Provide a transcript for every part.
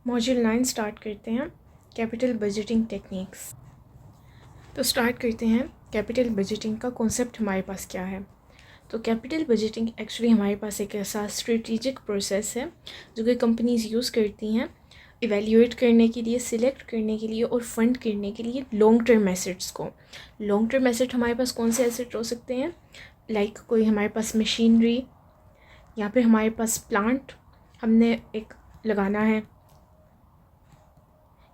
Module 9 start करते हैं। Capital budgeting techniques. तो स्टार्ट करते हैं। कैपिटल बजटिंग का कॉन्सेप्ट हमारे पास क्या है। तो कैपिटल बजटिंग एक्चुअली हमारे पास एक ऐसा स्ट्रेटेजिक प्रोसेस है जो कि कंपनीज यूज़ करती हैं इवेल्यूएट करने के लिए, सिलेक्ट करने के लिए और फंड करने के लिए लॉन्ग टर्म एसेट्स को। लॉन्ग टर्म एसेट हमारे पास कौन से एसेट हो सकते हैं? लाइक कोई हमारे पास मशीनरी या फिर हमारे पास प्लांट हमने एक लगाना है,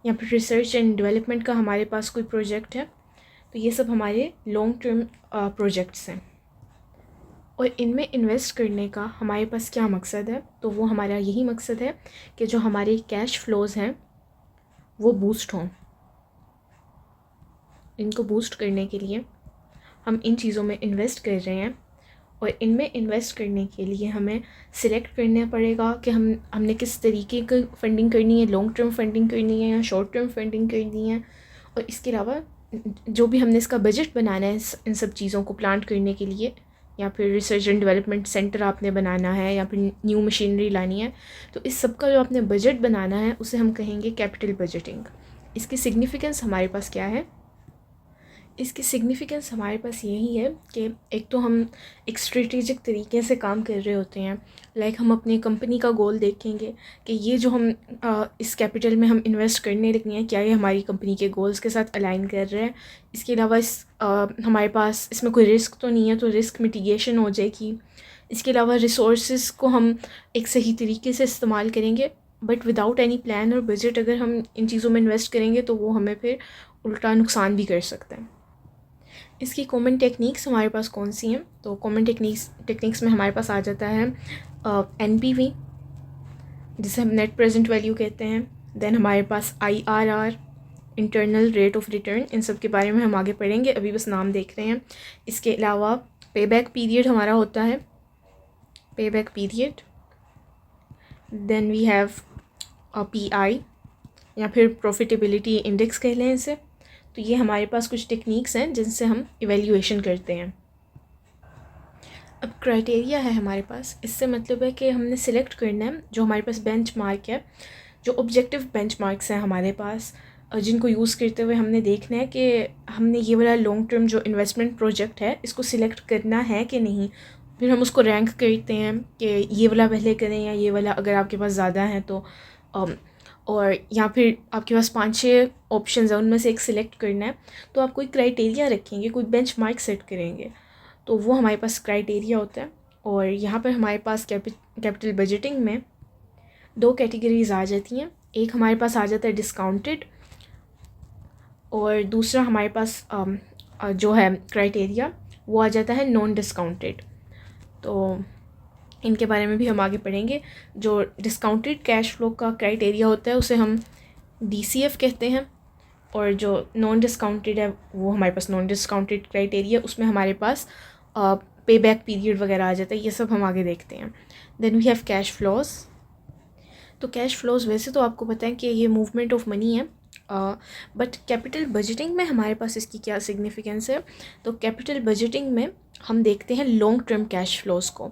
या फिर रिसर्च एंड डेवलपमेंट का हमारे पास कोई प्रोजेक्ट है। तो ये सब हमारे लॉन्ग टर्म प्रोजेक्ट्स हैं और इनमें इन्वेस्ट करने का हमारे पास क्या मकसद है? तो वो हमारा यही मकसद है कि जो हमारे कैश फ्लोज़ हैं वो बूस्ट हों। इनको बूस्ट करने के लिए हम इन चीज़ों में इन्वेस्ट कर रहे हैं और इनमें इन्वेस्ट करने के लिए हमें सिलेक्ट करना पड़ेगा कि हमने किस तरीके की फ़ंडिंग करनी है, लॉन्ग टर्म फंडिंग करनी है या शॉर्ट टर्म फंडिंग करनी है। और इसके अलावा जो भी हमने इसका बजट बनाना है इन सब चीज़ों को प्लांट करने के लिए, या फिर रिसर्च एंड डेवलपमेंट सेंटर आपने बनाना है या फिर न्यू मशीनरी लानी है, तो इस सब का जो आपने बजट बनाना है उसे हम कहेंगे कैपिटल बजटिंग। इसकी सिग्निफ़िकेंस हमारे पास क्या है? इसकी सिग्निफ़िकेंस हमारे पास यही है कि एक तो हम एक स्ट्रेटेजिक तरीके से काम कर रहे होते हैं। लाइक हम अपनी कंपनी का गोल देखेंगे कि ये जो हम इस कैपिटल में हम इन्वेस्ट करने लगे हैं, क्या ये हमारी कंपनी के गोल्स के साथ अलाइन कर रहे हैं। इसके अलावा हमारे पास इसमें कोई रिस्क तो नहीं है, तो रिस्क मिटिगेशन हो जाएगी। इसके अलावा रिसोर्सेज को हम एक सही तरीके से इस्तेमाल करेंगे, बट विदाउट एनी प्लान और बजट अगर हम इन चीज़ों में इन्वेस्ट करेंगे तो वो हमें फिर उल्टा नुकसान भी कर सकता है। इसकी कॉमन टेक्निक्स हमारे पास कौन सी हैं? तो कॉमन टेक्निक्स में हमारे पास आ जाता है NPV, जिसे हम नेट प्रेजेंट वैल्यू कहते हैं। देन हमारे पास IRR, internal rate of return. इन सब के बारे में हम आगे पढ़ेंगे, अभी बस नाम देख रहे हैं। इसके अलावा पेबैक पीरियड हमारा होता है, payback period. Then we have PI या फिर प्रॉफिटेबिलिटी इंडेक्स कह लें इसे। तो ये हमारे पास कुछ टेक्निक्स हैं जिनसे हम इवैल्यूएशन करते हैं। अब क्राइटेरिया है हमारे पास, इससे मतलब है कि हमने सिलेक्ट करना है जो हमारे पास बेंचमार्क है, जो ऑब्जेक्टिव बेंचमार्क्स हैं हमारे पास, जिनको यूज़ करते हुए हमने देखना है कि हमने ये वाला लॉन्ग टर्म जो इन्वेस्टमेंट प्रोजेक्ट है इसको सिलेक्ट करना है कि नहीं। फिर हम उसको रैंक करते हैं कि ये वाला पहले करें या ये वाला, अगर आपके पास ज़्यादा है तो और या फिर आपके पास 5-6 ऑप्शंस हैं, उनमें से एक सिलेक्ट करना है। तो आप कोई क्राइटेरिया रखेंगे, कोई बेंचमार्क सेट करेंगे, तो वो हमारे पास क्राइटेरिया होता है। और यहाँ पर हमारे पास कैपिटल बजटिंग में 2 कैटेगरीज आ जाती हैं। एक हमारे पास आ जाता है डिस्काउंटेड, और दूसरा हमारे पास जो है क्राइटेरिया वो आ जाता है नॉन डिस्काउंटेड। तो इनके बारे में भी हम आगे पढ़ेंगे। जो डिस्काउंटेड कैश फ्लो का क्राइटेरिया होता है उसे हम DCF कहते हैं, और जो नॉन डिस्काउंटेड है वो हमारे पास नॉन डिस्काउंटेड क्राइटेरिया, उसमें हमारे पास पे बैक पीरियड वगैरह आ जाता है। ये सब हम आगे देखते हैं। Then we have cash flows. तो कैश फ्लोज वैसे तो आपको पता है कि ये मूवमेंट ऑफ मनी है, बट कैपिटल बजटिंग में हमारे पास इसकी क्या सिग्निफिकेंस है? तो कैपिटल बजटिंग में हम देखते हैं लॉन्ग टर्म कैश फ्लोज को,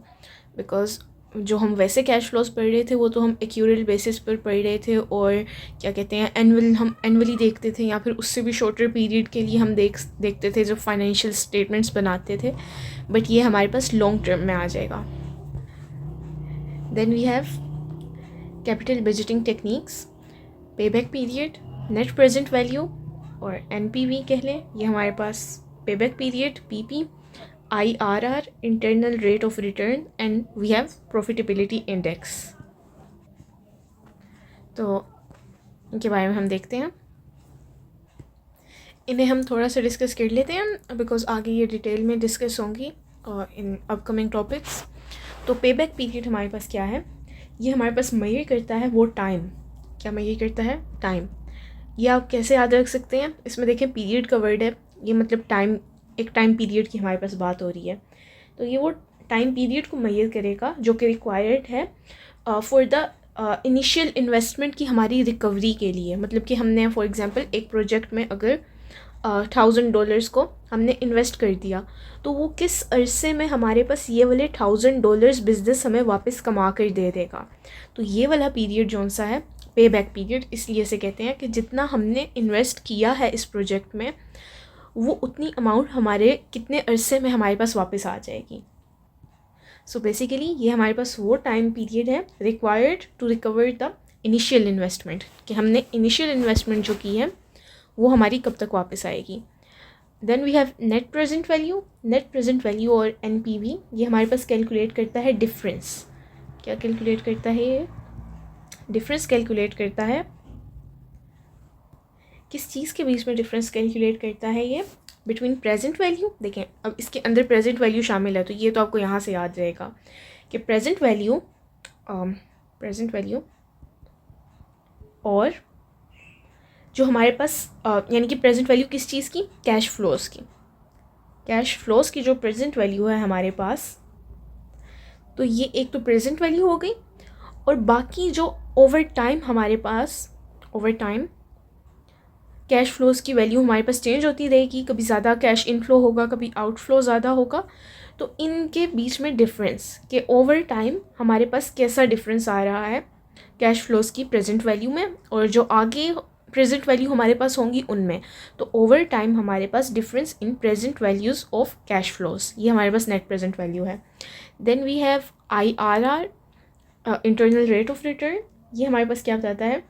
बिकॉज जो हम वैसे कैश फ्लोज पढ़ रहे थे वो तो हम एक्यूरल बेसिस पर पढ़ रहे थे, और क्या कहते हैं हम एनुअली देखते थे, या फिर उससे भी शॉर्टर पीरियड के लिए हम देखते थे जब फाइनेंशियल स्टेटमेंट्स बनाते थे। बट ये हमारे पास लॉन्ग टर्म में आ जाएगा। Then we have capital budgeting techniques, payback period, net present value और NPV कह लें। ये हमारे पास payback period PP, IRR, internal rate of return, and we have profitability index. तो इनके बारे में हम देखते हैं, इन्हें हम थोड़ा सा डिस्कस कर लेते हैं बिकॉज आगे ये डिटेल में डिस्कस होंगी इन अपकमिंग टॉपिक्स। तो पेबैक पीरियड हमारे पास क्या है? ये हमारे पास मेजर करता है वो टाइम। क्या मेजर करता है? टाइम। ये आप कैसे याद रख सकते हैं? इसमें देखें पीरियड का वर्ड है, ये मतलब टाइम, एक टाइम पीरियड की हमारे पास बात हो रही है। तो ये वो टाइम पीरियड को मेजर करेगा जो कि रिक्वायर्ड है फॉर द इनिशियल इन्वेस्टमेंट की हमारी रिकवरी के लिए। मतलब कि हमने फॉर एग्जांपल एक प्रोजेक्ट में अगर $1000 को हमने इन्वेस्ट कर दिया, तो वो किस अरसे में हमारे पास ये वाले $1000 बिजनेस हमें वापस कमा कर दे देगा। तो ये वाला पीरियड जौन सा है पे बैक पीरियड इसलिए से कहते हैं कि जितना हमने इन्वेस्ट किया है इस प्रोजेक्ट में वो उतनी अमाउंट हमारे कितने अरसे में हमारे पास वापस आ जाएगी। सो बेसिकली ये हमारे पास वो टाइम पीरियड है required to recover the initial investment, कि हमने इनिशियल इन्वेस्टमेंट जो की है वो हमारी कब तक वापस आएगी। Then we have net present value. Net present value और NPV ये हमारे पास कैलकुलेट करता है डिफरेंस। क्या कैलकुलेट करता है ये? डिफरेंस कैलकुलेट करता है। किस चीज़ के बीच में डिफरेंस कैलकुलेट करता है ये? Between present value. देखें अब इसके अंदर प्रेजेंट वैल्यू शामिल है, तो ये तो आपको यहाँ से याद रहेगा कि प्रेजेंट वैल्यू और जो हमारे पास यानी कि प्रेजेंट वैल्यू किस चीज़ की? कैश फ्लोज़ की। कैश फ्लोज़ की जो प्रेजेंट वैल्यू है हमारे पास, तो ये एक तो प्रेजेंट वैल्यू हो गई, और बाकी जो ओवर टाइम हमारे पास, ओवर टाइम कैश फ्लोज़ की वैल्यू हमारे पास चेंज होती रहेगी। कभी ज़्यादा कैश इनफ्लो होगा, कभी आउटफ्लो ज़्यादा होगा। तो इनके बीच में डिफरेंस के ओवर टाइम हमारे पास कैसा डिफरेंस आ रहा है कैश फ्लोज़ की प्रेजेंट वैल्यू में, और जो आगे प्रेजेंट वैल्यू हमारे पास होंगी उनमें। तो ओवर टाइम हमारे पास difference in present values of cash flows, ये हमारे पास नेट प्रेजेंट वैल्यू है। Then we have IRR, internal rate of return. ये हमारे पास क्या बताता है?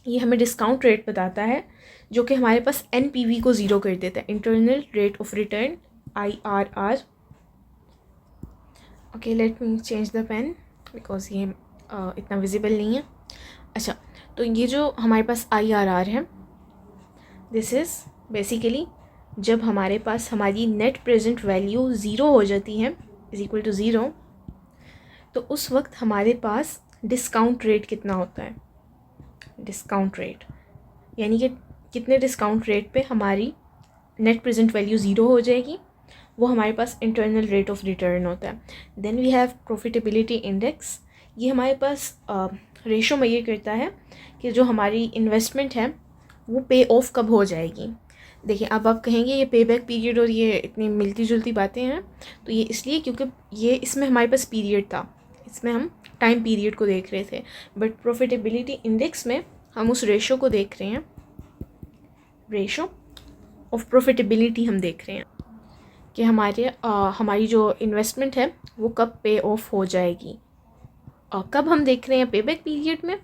ये हमें डिस्काउंट रेट बताता है जो कि हमारे पास NPV को ज़ीरो कर देता है। Internal rate of return IRR। Okay, let me change the pain because ये इतना विजिबल नहीं है। अच्छा, तो ये जो हमारे पास IRR है, दिस इज़ बेसिकली जब हमारे पास हमारी नेट प्रेजेंट वैल्यू ज़ीरो हो जाती है, इज़ इक्वल टू ज़ीरो, तो उस वक्त हमारे पास डिस्काउंट रेट कितना होता है? डिस्काउंट रेट यानी कि कितने डिस्काउंट रेट पे हमारी नेट प्रेजेंट वैल्यू ज़ीरो हो जाएगी, वो हमारे पास इंटरनल रेट ऑफ रिटर्न होता है। Then we have profitability index. ये हमारे पास रेशो मेजर करता है कि जो हमारी इन्वेस्टमेंट है वो पे ऑफ कब हो जाएगी। देखिए अब आप कहेंगे ये पे बैक पीरियड और ये इतनी मिलती जुलती बातें हैं, तो ये इसलिए क्योंकि ये इसमें हमारे पास पीरियड था, इसमें हम टाइम पीरियड को देख रहे थे, बट प्रॉफिटेबिलिटी इंडेक्स में हम उस रेशो को देख रहे हैं, रेशो ऑफ प्रॉफिटेबिलिटी हम देख रहे हैं कि हमारी जो इन्वेस्टमेंट है वो कब पे ऑफ हो जाएगी। कब हम देख रहे हैं? पे बैक पीरियड में।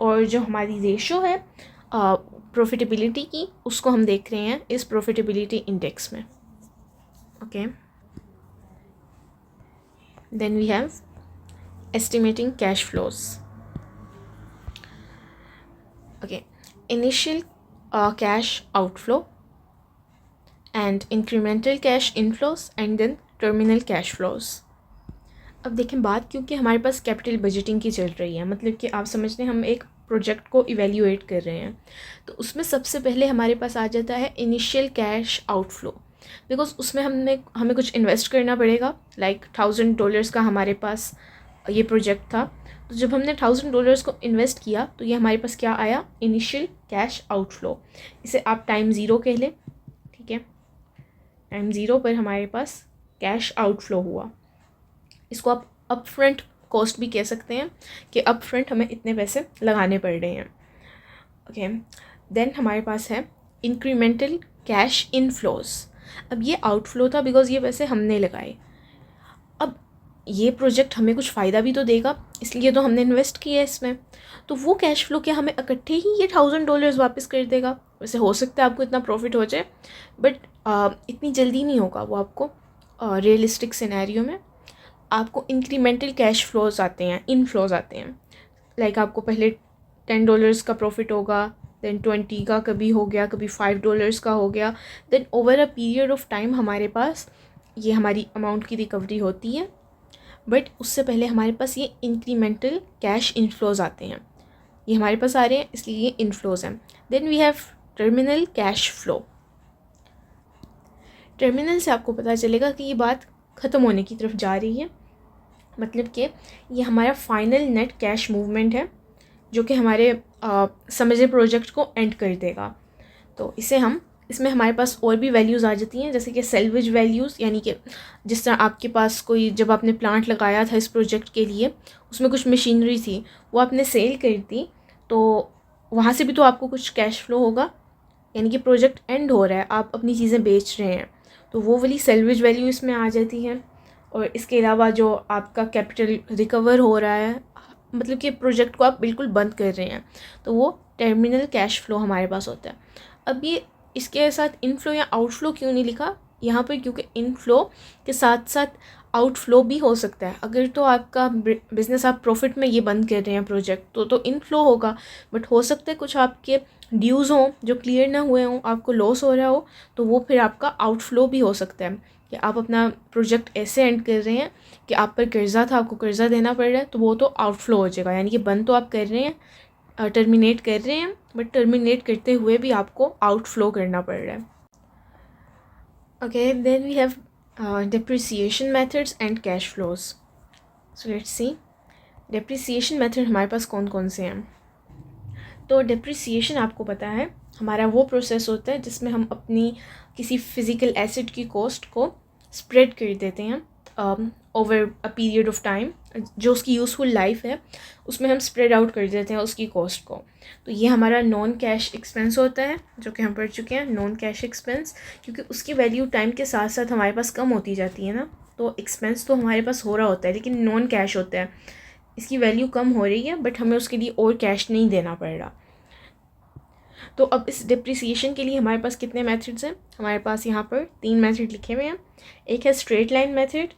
और जो हमारी रेशो है प्रॉफिटेबिलिटी की, उसको हम देख रहे हैं इस प्रॉफिटेबिलिटी इंडेक्स में। Okay, then we have estimating cash flows. Okay, initial cash outflow and incremental cash inflows and then terminal cash flows. अब देखें बात क्योंकि हमारे पास कैपिटल बजटिंग की चल रही है, मतलब कि आप समझ लें हम एक प्रोजेक्ट को इवेल्यूएट कर रहे हैं, तो उसमें सबसे पहले हमारे पास आ जाता है इनिशियल कैश आउटफ्लो, बिकॉज उसमें हमें कुछ इन्वेस्ट करना पड़ेगा। लाइक $1000 का हमारे पास ये प्रोजेक्ट था, तो जब हमने $1000 को इन्वेस्ट किया तो ये हमारे पास क्या आया? Initial cash outflow. इसे आप टाइम ज़ीरो कह लें, ठीक है। टाइम ज़ीरो पर हमारे पास कैश आउटफ्लो हुआ। इसको आप अपफ्रंट कॉस्ट भी कह सकते हैं कि अपफ्रंट हमें इतने पैसे लगाने पड़ रहे हैं। ओके, देन हमारे पास है इंक्रीमेंटल कैश इनफ्लोज। अब ये आउटफ्लो था बिकॉज ये पैसे हमने लगाए। अब ये प्रोजेक्ट हमें कुछ फ़ायदा भी तो देगा, इसलिए तो हमने इन्वेस्ट किया है इसमें, तो वो कैश फ्लो क्या हमें इकट्ठे ही ये $1000 वापस कर देगा? वैसे हो सकता है आपको इतना प्रॉफिट हो जाए, बट इतनी जल्दी नहीं होगा वो आपको। रियलिस्टिक सिनेरियो में आपको इंक्रीमेंटल कैश फ्लोज आते हैं, इनफ्लोज आते हैं। लाइक आपको पहले $10 का प्रॉफिट होगा, देन 20 का कभी हो गया, कभी $5 का हो गया, then over a period of time हमारे पास ये हमारी अमाउंट की रिकवरी होती है। बट उससे पहले हमारे पास ये इंक्रीमेंटल कैश इनफ्लोज आते हैं, ये हमारे पास आ रहे हैं इसलिए ये इनफ्लोज हैं। Then we have terminal cash flow. Terminal से आपको पता चलेगा कि ये बात ख़त्म होने की तरफ जा रही है, मतलब कि ये हमारा फाइनल नेट कैश मूवमेंट है जो कि हमारे समझे प्रोजेक्ट को एंड कर देगा। तो इसमें हमारे पास और भी वैल्यूज़ आ जाती हैं, जैसे कि सेल्वेज वैल्यूज़, यानी कि जिस तरह आपके पास कोई, जब आपने प्लांट लगाया था इस प्रोजेक्ट के लिए, उसमें कुछ मशीनरी थी वो आपने सेल कर दी, तो वहाँ से भी तो आपको कुछ कैश फ्लो होगा, यानी कि प्रोजेक्ट एंड हो रहा है, आप अपनी चीज़ें बेच रहे हैं, तो वो वाली सैल्वेज वैल्यू इसमें आ जाती है। और इसके अलावा जो आपका कैपिटल रिकवर हो रहा है, मतलब कि प्रोजेक्ट को आप बिल्कुल बंद कर रहे हैं, तो वो टर्मिनल कैश फ्लो हमारे पास होता है। अब ये इसके साथ इनफ्लो या आउटफ्लो क्यों नहीं लिखा यहाँ पर, क्योंकि इनफ्लो के साथ साथ आउटफ्लो भी हो सकता है। अगर तो आपका बिज़नेस आप प्रॉफिट में ये बंद कर रहे हैं प्रोजेक्ट, तो इनफ्लो होगा, बट हो सकता है कुछ आपके ड्यूज़ हों जो क्लियर ना हुए हों, आपको लॉस हो रहा हो, तो वो फिर आपका आउटफ्लो भी हो सकता है कि आप अपना प्रोजेक्ट ऐसे एंड कर रहे हैं कि आप पर कर्ज़ा था, आपको कर्ज़ा देना पड़ रहा है, तो वो तो आउटफ्लो हो जाएगा, यानी कि बंद तो आप कर रहे हैं, टर्मिनेट कर रहे हैं, बट टर्मिनेट करते हुए भी आपको आउटफ्लो करना पड़ रहा है। Okay, then we have depreciation methods and cash flows. So let's see, depreciation method हमारे पास कौन कौन से हैं। तो depreciation आपको पता है हमारा वो प्रोसेस होता है जिसमें हम अपनी किसी फिज़िकल एसेट की कॉस्ट को स्प्रेड कर देते हैं over a period of time, जो उसकी यूज़फुल लाइफ है उसमें हम स्प्रेड आउट कर देते हैं उसकी कॉस्ट को। तो ये हमारा नॉन कैश एक्सपेंस होता है, जो कि हम पढ़ चुके हैं, नॉन कैश एक्सपेंस, क्योंकि उसकी वैल्यू टाइम के साथ साथ हमारे पास कम होती जाती है ना, तो एक्सपेंस तो हमारे पास हो रहा होता है लेकिन नॉन कैश होता है, इसकी वैल्यू कम हो रही है बट हमें उसके लिए और कैश नहीं देना पड़ रहा। तो अब इस डिप्रिसिएशन के लिए हमारे पास कितने मेथड्स हैं, हमारे पास यहाँ पर 3 मेथड लिखे हुए हैं। एक है स्ट्रेट लाइन मेथड,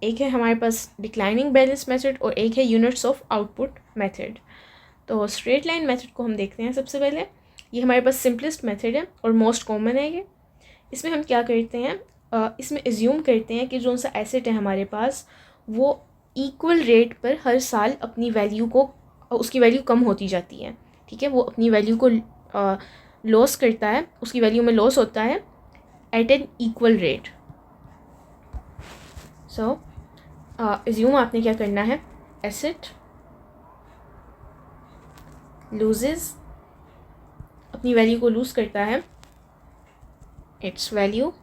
एक है हमारे पास डिक्लाइनिंग बैलेंस मेथड, और एक है यूनिट्स ऑफ आउटपुट मेथड। तो स्ट्रेट लाइन मेथड को हम देखते हैं सबसे पहले। ये हमारे पास सिंपलेस्ट मेथड है और मोस्ट कॉमन है ये। इसमें हम क्या करते हैं, इसमें एज्यूम करते हैं कि जो सा एसेट है हमारे पास वो इक्वल रेट पर हर साल अपनी वैल्यू को, उसकी वैल्यू कम होती जाती है, ठीक है, वो अपनी वैल्यू को लॉस करता है, उसकी वैल्यू में लॉस होता है at an equal rate. So assume आपने क्या करना है, एसेट लूजेस, अपनी वैल्यू को लूज़ करता है, its value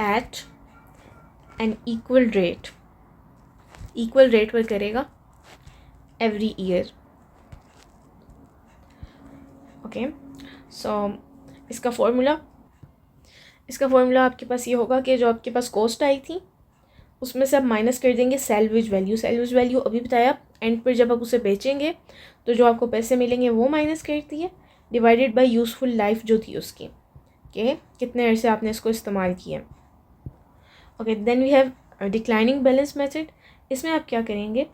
at an equal rate, equal rate पर करेगा एवरी ईयर। ओके, सो इसका फॉर्मूला आपके पास ये होगा कि जो आपके पास कॉस्ट आई थी उसमें से आप माइनस कर देंगे सैल्वेज वैल्यू। सैल्वेज वैल्यू अभी बताया, एंड पर जब आप उसे बेचेंगे तो जो आपको पैसे मिलेंगे वो माइनस करती है, डिवाइडेड बाय यूज़फुल लाइफ जो थी उसकी, कि कितने अरसे आपने इसको इस्तेमाल किया। Okay, then we have declining balance method. इसमें आप क्या करेंगे,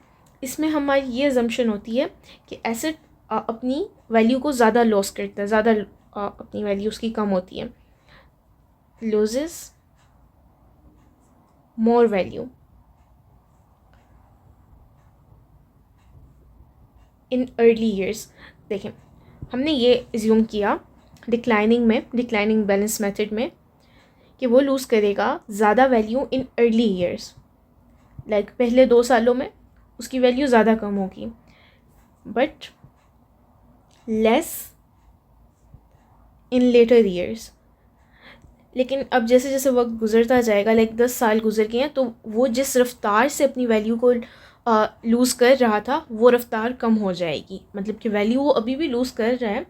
इसमें हमारी ये अजम्पशन होती है कि एसेट अपनी वैल्यू को ज़्यादा लॉस करता है, ज़्यादा अपनी वैल्यू उसकी कम होती है, loses more value in early years. देखें, हमने ये एज्यूम किया डिक्लाइनिंग बैलेंस मेथड में कि वो लूज़ करेगा ज़्यादा value in early years, like पहले 2 सालों में उसकी वैल्यू ज़्यादा कम होगी, but less in later years. लेकिन अब जैसे जैसे वक्त गुजरता जाएगा, लाइक 10 साल गुजर गए हैं, तो वो जिस रफ्तार से अपनी वैल्यू को लूज़ कर रहा था वो रफ्तार कम हो जाएगी, मतलब कि वैल्यू वो अभी भी लूज़ कर रहा है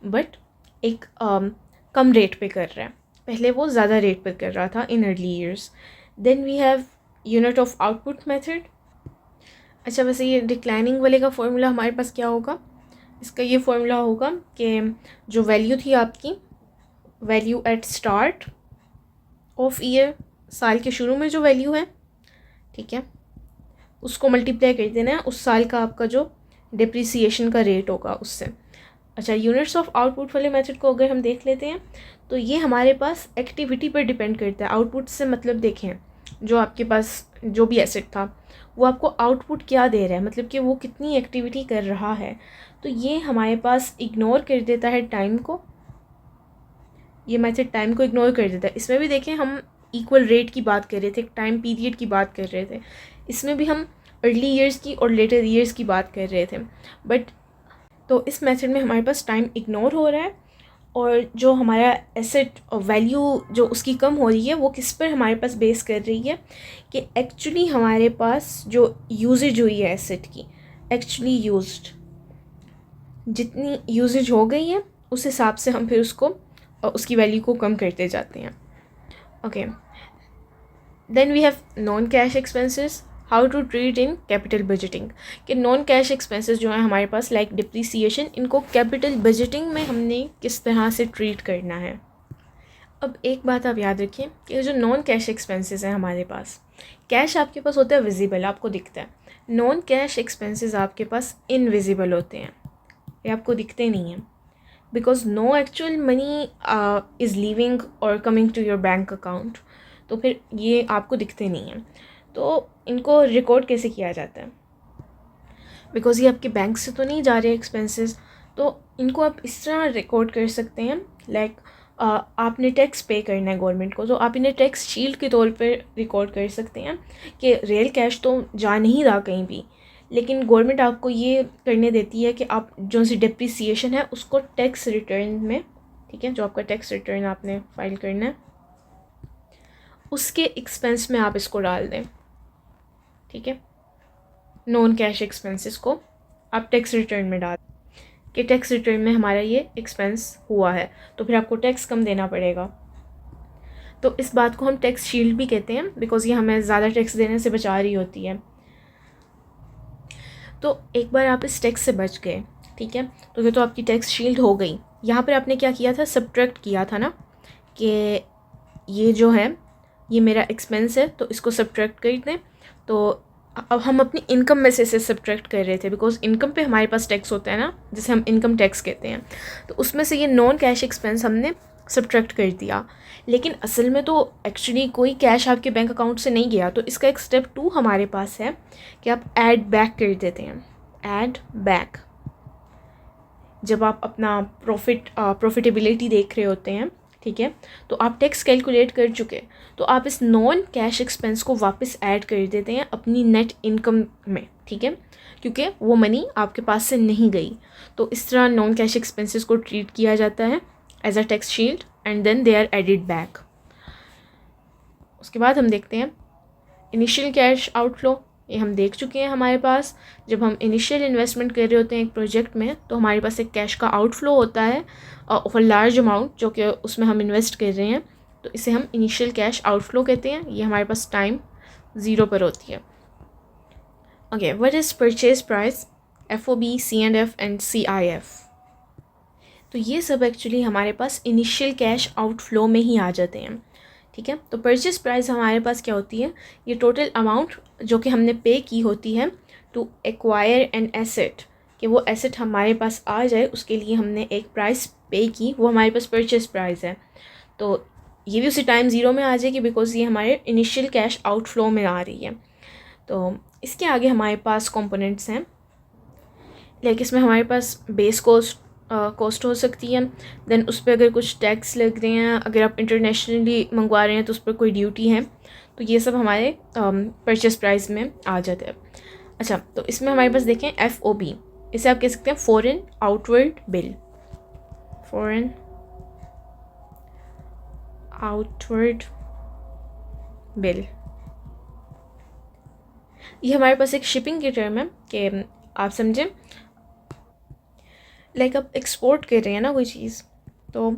बट एक कम रेट पे कर रहा है, पहले वो ज़्यादा रेट पर कर रहा था in early years. Then we have unit of output method. अच्छा, वैसे ये डिक्लाइनिंग वाले का फॉर्मूला हमारे पास क्या होगा, इसका ये फॉर्मूला होगा कि जो वैल्यू थी आपकी, value at start of year, साल के शुरू में जो वैल्यू है, ठीक है, उसको मल्टीप्लाई कर देना है उस साल का आपका जो डिप्रिसिएशन का रेट होगा उससे। अच्छा, यूनिट्स ऑफ आउटपुट वाले मेथड को अगर हम देख लेते हैं तो ये हमारे पास एक्टिविटी पर डिपेंड करता है। आउटपुट से मतलब देखें, जो आपके पास जो भी एसेट था वो आपको आउटपुट क्या दे रहा है, मतलब कि वो कितनी एक्टिविटी कर रहा है, तो ये हमारे पास इग्नोर कर देता है टाइम को, ये मेथड टाइम को इग्नोर कर देता है। इसमें भी देखें हम इक्वल रेट की बात कर रहे थे, टाइम पीरियड की बात कर रहे थे, इसमें भी हम अर्ली ईयर्स की और लेटर ईयर्स की बात कर रहे थे, बट तो इस मेथड में हमारे पास टाइम इग्नोर हो रहा है, और जो हमारा एसेट वैल्यू जो उसकी कम हो रही है वो किस पर हमारे पास बेस कर रही है कि एक्चुअली हमारे पास जो यूजेज हुई है एसेट की, एक्चुअली यूज्ड, जितनी यूजेज हो गई है उस हिसाब से हम फिर उसको उसकी वैल्यू को कम करते जाते हैं. Okay, then we have non cash expenses. How to treat in capital budgeting, कि नॉन कैश एक्सपेंसेस जो है हमारे पास लाइक डिप्रिसिएशन, इनको कैपिटल बजटिंग में हमने किस तरह से ट्रीट करना है. अब एक बात आप याद रखिए कि जो नॉन कैश एक्सपेंसेस हैं हमारे पास, कैश आपके पास होता है विजिबल, आपको दिखता है. नॉन कैश एक्सपेंसेस आपके पास इनविजिबल होते हैं, ये आपको दिखते नहीं हैं, because no actual money is leaving और coming to your bank account. तो फिर ये आपको दिखते नहीं हैं. तो इनको रिकॉर्ड कैसे किया जाता है, बिकॉज ये आपके बैंक से तो नहीं जा रहे एक्सपेंसेस. तो इनको आप इस तरह रिकॉर्ड कर सकते हैं लाइक आपने टैक्स पे करना है गवर्नमेंट को, तो आप इन्हें टैक्स शील्ड के तौर पे रिकॉर्ड कर सकते हैं कि रियल कैश तो जा नहीं रहा कहीं भी, लेकिन गवर्नमेंट आपको ये करने देती है कि आप जो सी डिप्रिसिएशन है उसको टैक्स रिटर्न में, ठीक है, जो आपका टैक्स रिटर्न आपने फाइल करना है उसके एक्सपेंस में आप इसको डाल दें. ठीक है, नॉन कैश एक्सपेंसेस को आप टैक्स रिटर्न में डाल कि टैक्स रिटर्न में हमारा ये एक्सपेंस हुआ है, तो फिर आपको टैक्स कम देना पड़ेगा. तो इस बात को हम टैक्स शील्ड भी कहते हैं, बिकॉज ये हमें ज़्यादा टैक्स देने से बचा रही होती है. तो एक बार आप इस टैक्स से बच गए, ठीक है, तो फिर तो आपकी टैक्स शील्ड हो गई. यहाँ पर आपने क्या किया था, सब्ट्रैक्ट किया था ना, कि ये जो है ये मेरा एक्सपेंस है तो इसको सब्ट्रैक्ट कर दें. तो अब हम अपनी इनकम में से इसे सब्ट्रैक्ट कर रहे थे, बिकॉज इनकम पे हमारे पास टैक्स होता है ना, जिसे हम इनकम टैक्स कहते हैं. तो उसमें से ये नॉन कैश एक्सपेंस हमने सब्ट्रैक्ट कर दिया, लेकिन असल में तो एक्चुअली कोई कैश आपके बैंक अकाउंट से नहीं गया. तो इसका एक स्टेप 2 हमारे पास है कि आप ऐड बैक कर देते हैं. ऐड बैक, जब आप अपना प्रॉफिटेबिलिटी देख रहे होते हैं, ठीक है, तो आप टैक्स कैलकुलेट कर चुके, तो आप इस नॉन कैश एक्सपेंस को वापस ऐड कर देते हैं अपनी नेट इनकम में. ठीक है, क्योंकि वो मनी आपके पास से नहीं गई. तो इस तरह नॉन कैश एक्सपेंसेस को ट्रीट किया जाता है as a tax shield and then they are added back. उसके बाद हम देखते हैं इनिशियल कैश आउटफ्लो. ये हम देख चुके हैं हमारे पास, जब हम इनिशियल इन्वेस्टमेंट कर रहे होते हैं एक प्रोजेक्ट में, तो हमारे पास एक कैश का आउटफ्लो होता है ऑफ अ लार्ज अमाउंट जो कि उसमें हम इन्वेस्ट कर रहे हैं. तो इसे हम इनिशियल कैश आउटफ्लो कहते हैं. ये हमारे पास टाइम 0 पर होती है. Okay, what is purchase price, FOB, C&F and CIF. तो ये सब एक्चुअली हमारे पास इनिशियल कैश आउटफ्लो में ही आ जाते हैं. ठीक है, तो परचेज प्राइस हमारे पास क्या होती है, ये टोटल अमाउंट जो कि हमने पे की होती है टू एक्वायर एन एसेट, कि वो एसेट हमारे पास आ जाए उसके लिए हमने एक प्राइस पे की, वो हमारे पास परचेज प्राइस है. तो ये भी उसी टाइम 0 में आ जाएगी, बिकॉज ये हमारे इनिशियल कैश आउटफ्लो में आ रही है. तो इसके आगे हमारे पास कंपोनेंट्स हैं, लाइक इसमें हमारे पास बेस कॉस्ट हो सकती है. देन उस पर अगर कुछ टैक्स लग रहे हैं, अगर आप इंटरनेशनली मंगवा रहे हैं तो उस पर कोई ड्यूटी है, तो ये सब हमारे परचेस प्राइस में आ जाते हैं. अच्छा, तो इसमें हमारे पास देखें FOB, इसे आप कह सकते हैं foreign outward bill. Foreign outward bill, ये हमारे पास एक शिपिंग की टर्म है कि आप समझें लाइक आप एक्सपोर्ट कर रहे हैं ना कोई चीज़, तो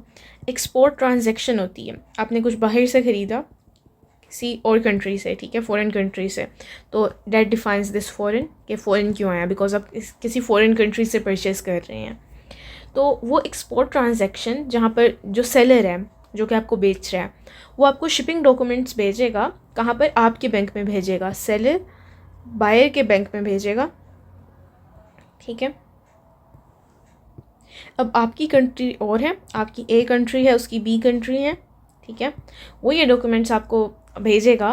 एक्सपोर्ट ट्रांजैक्शन होती है. आपने कुछ बाहर से ख़रीदा किसी और कंट्री से, ठीक है, फॉरेन कंट्री से, तो दैट डिफाइंस दिस फॉरेन, कि फ़ॉरेन क्यों आया, बिकॉज आप किसी फॉरेन कंट्री से परचेज़ कर रहे हैं. तो वो एक्सपोर्ट ट्रांजैक्शन जहाँ पर जो सेलर है जो कि आपको बेच रहा है, वो आपको शिपिंग डॉक्यूमेंट्स भेजेगा. कहाँ पर, आपके बैंक में भेजेगा. सेलर बायर के बैंक में भेजेगा. ठीक है, अब आपकी कंट्री और है, आपकी A कंट्री है, उसकी B कंट्री है. ठीक है, वो ये डॉक्यूमेंट्स आपको भेजेगा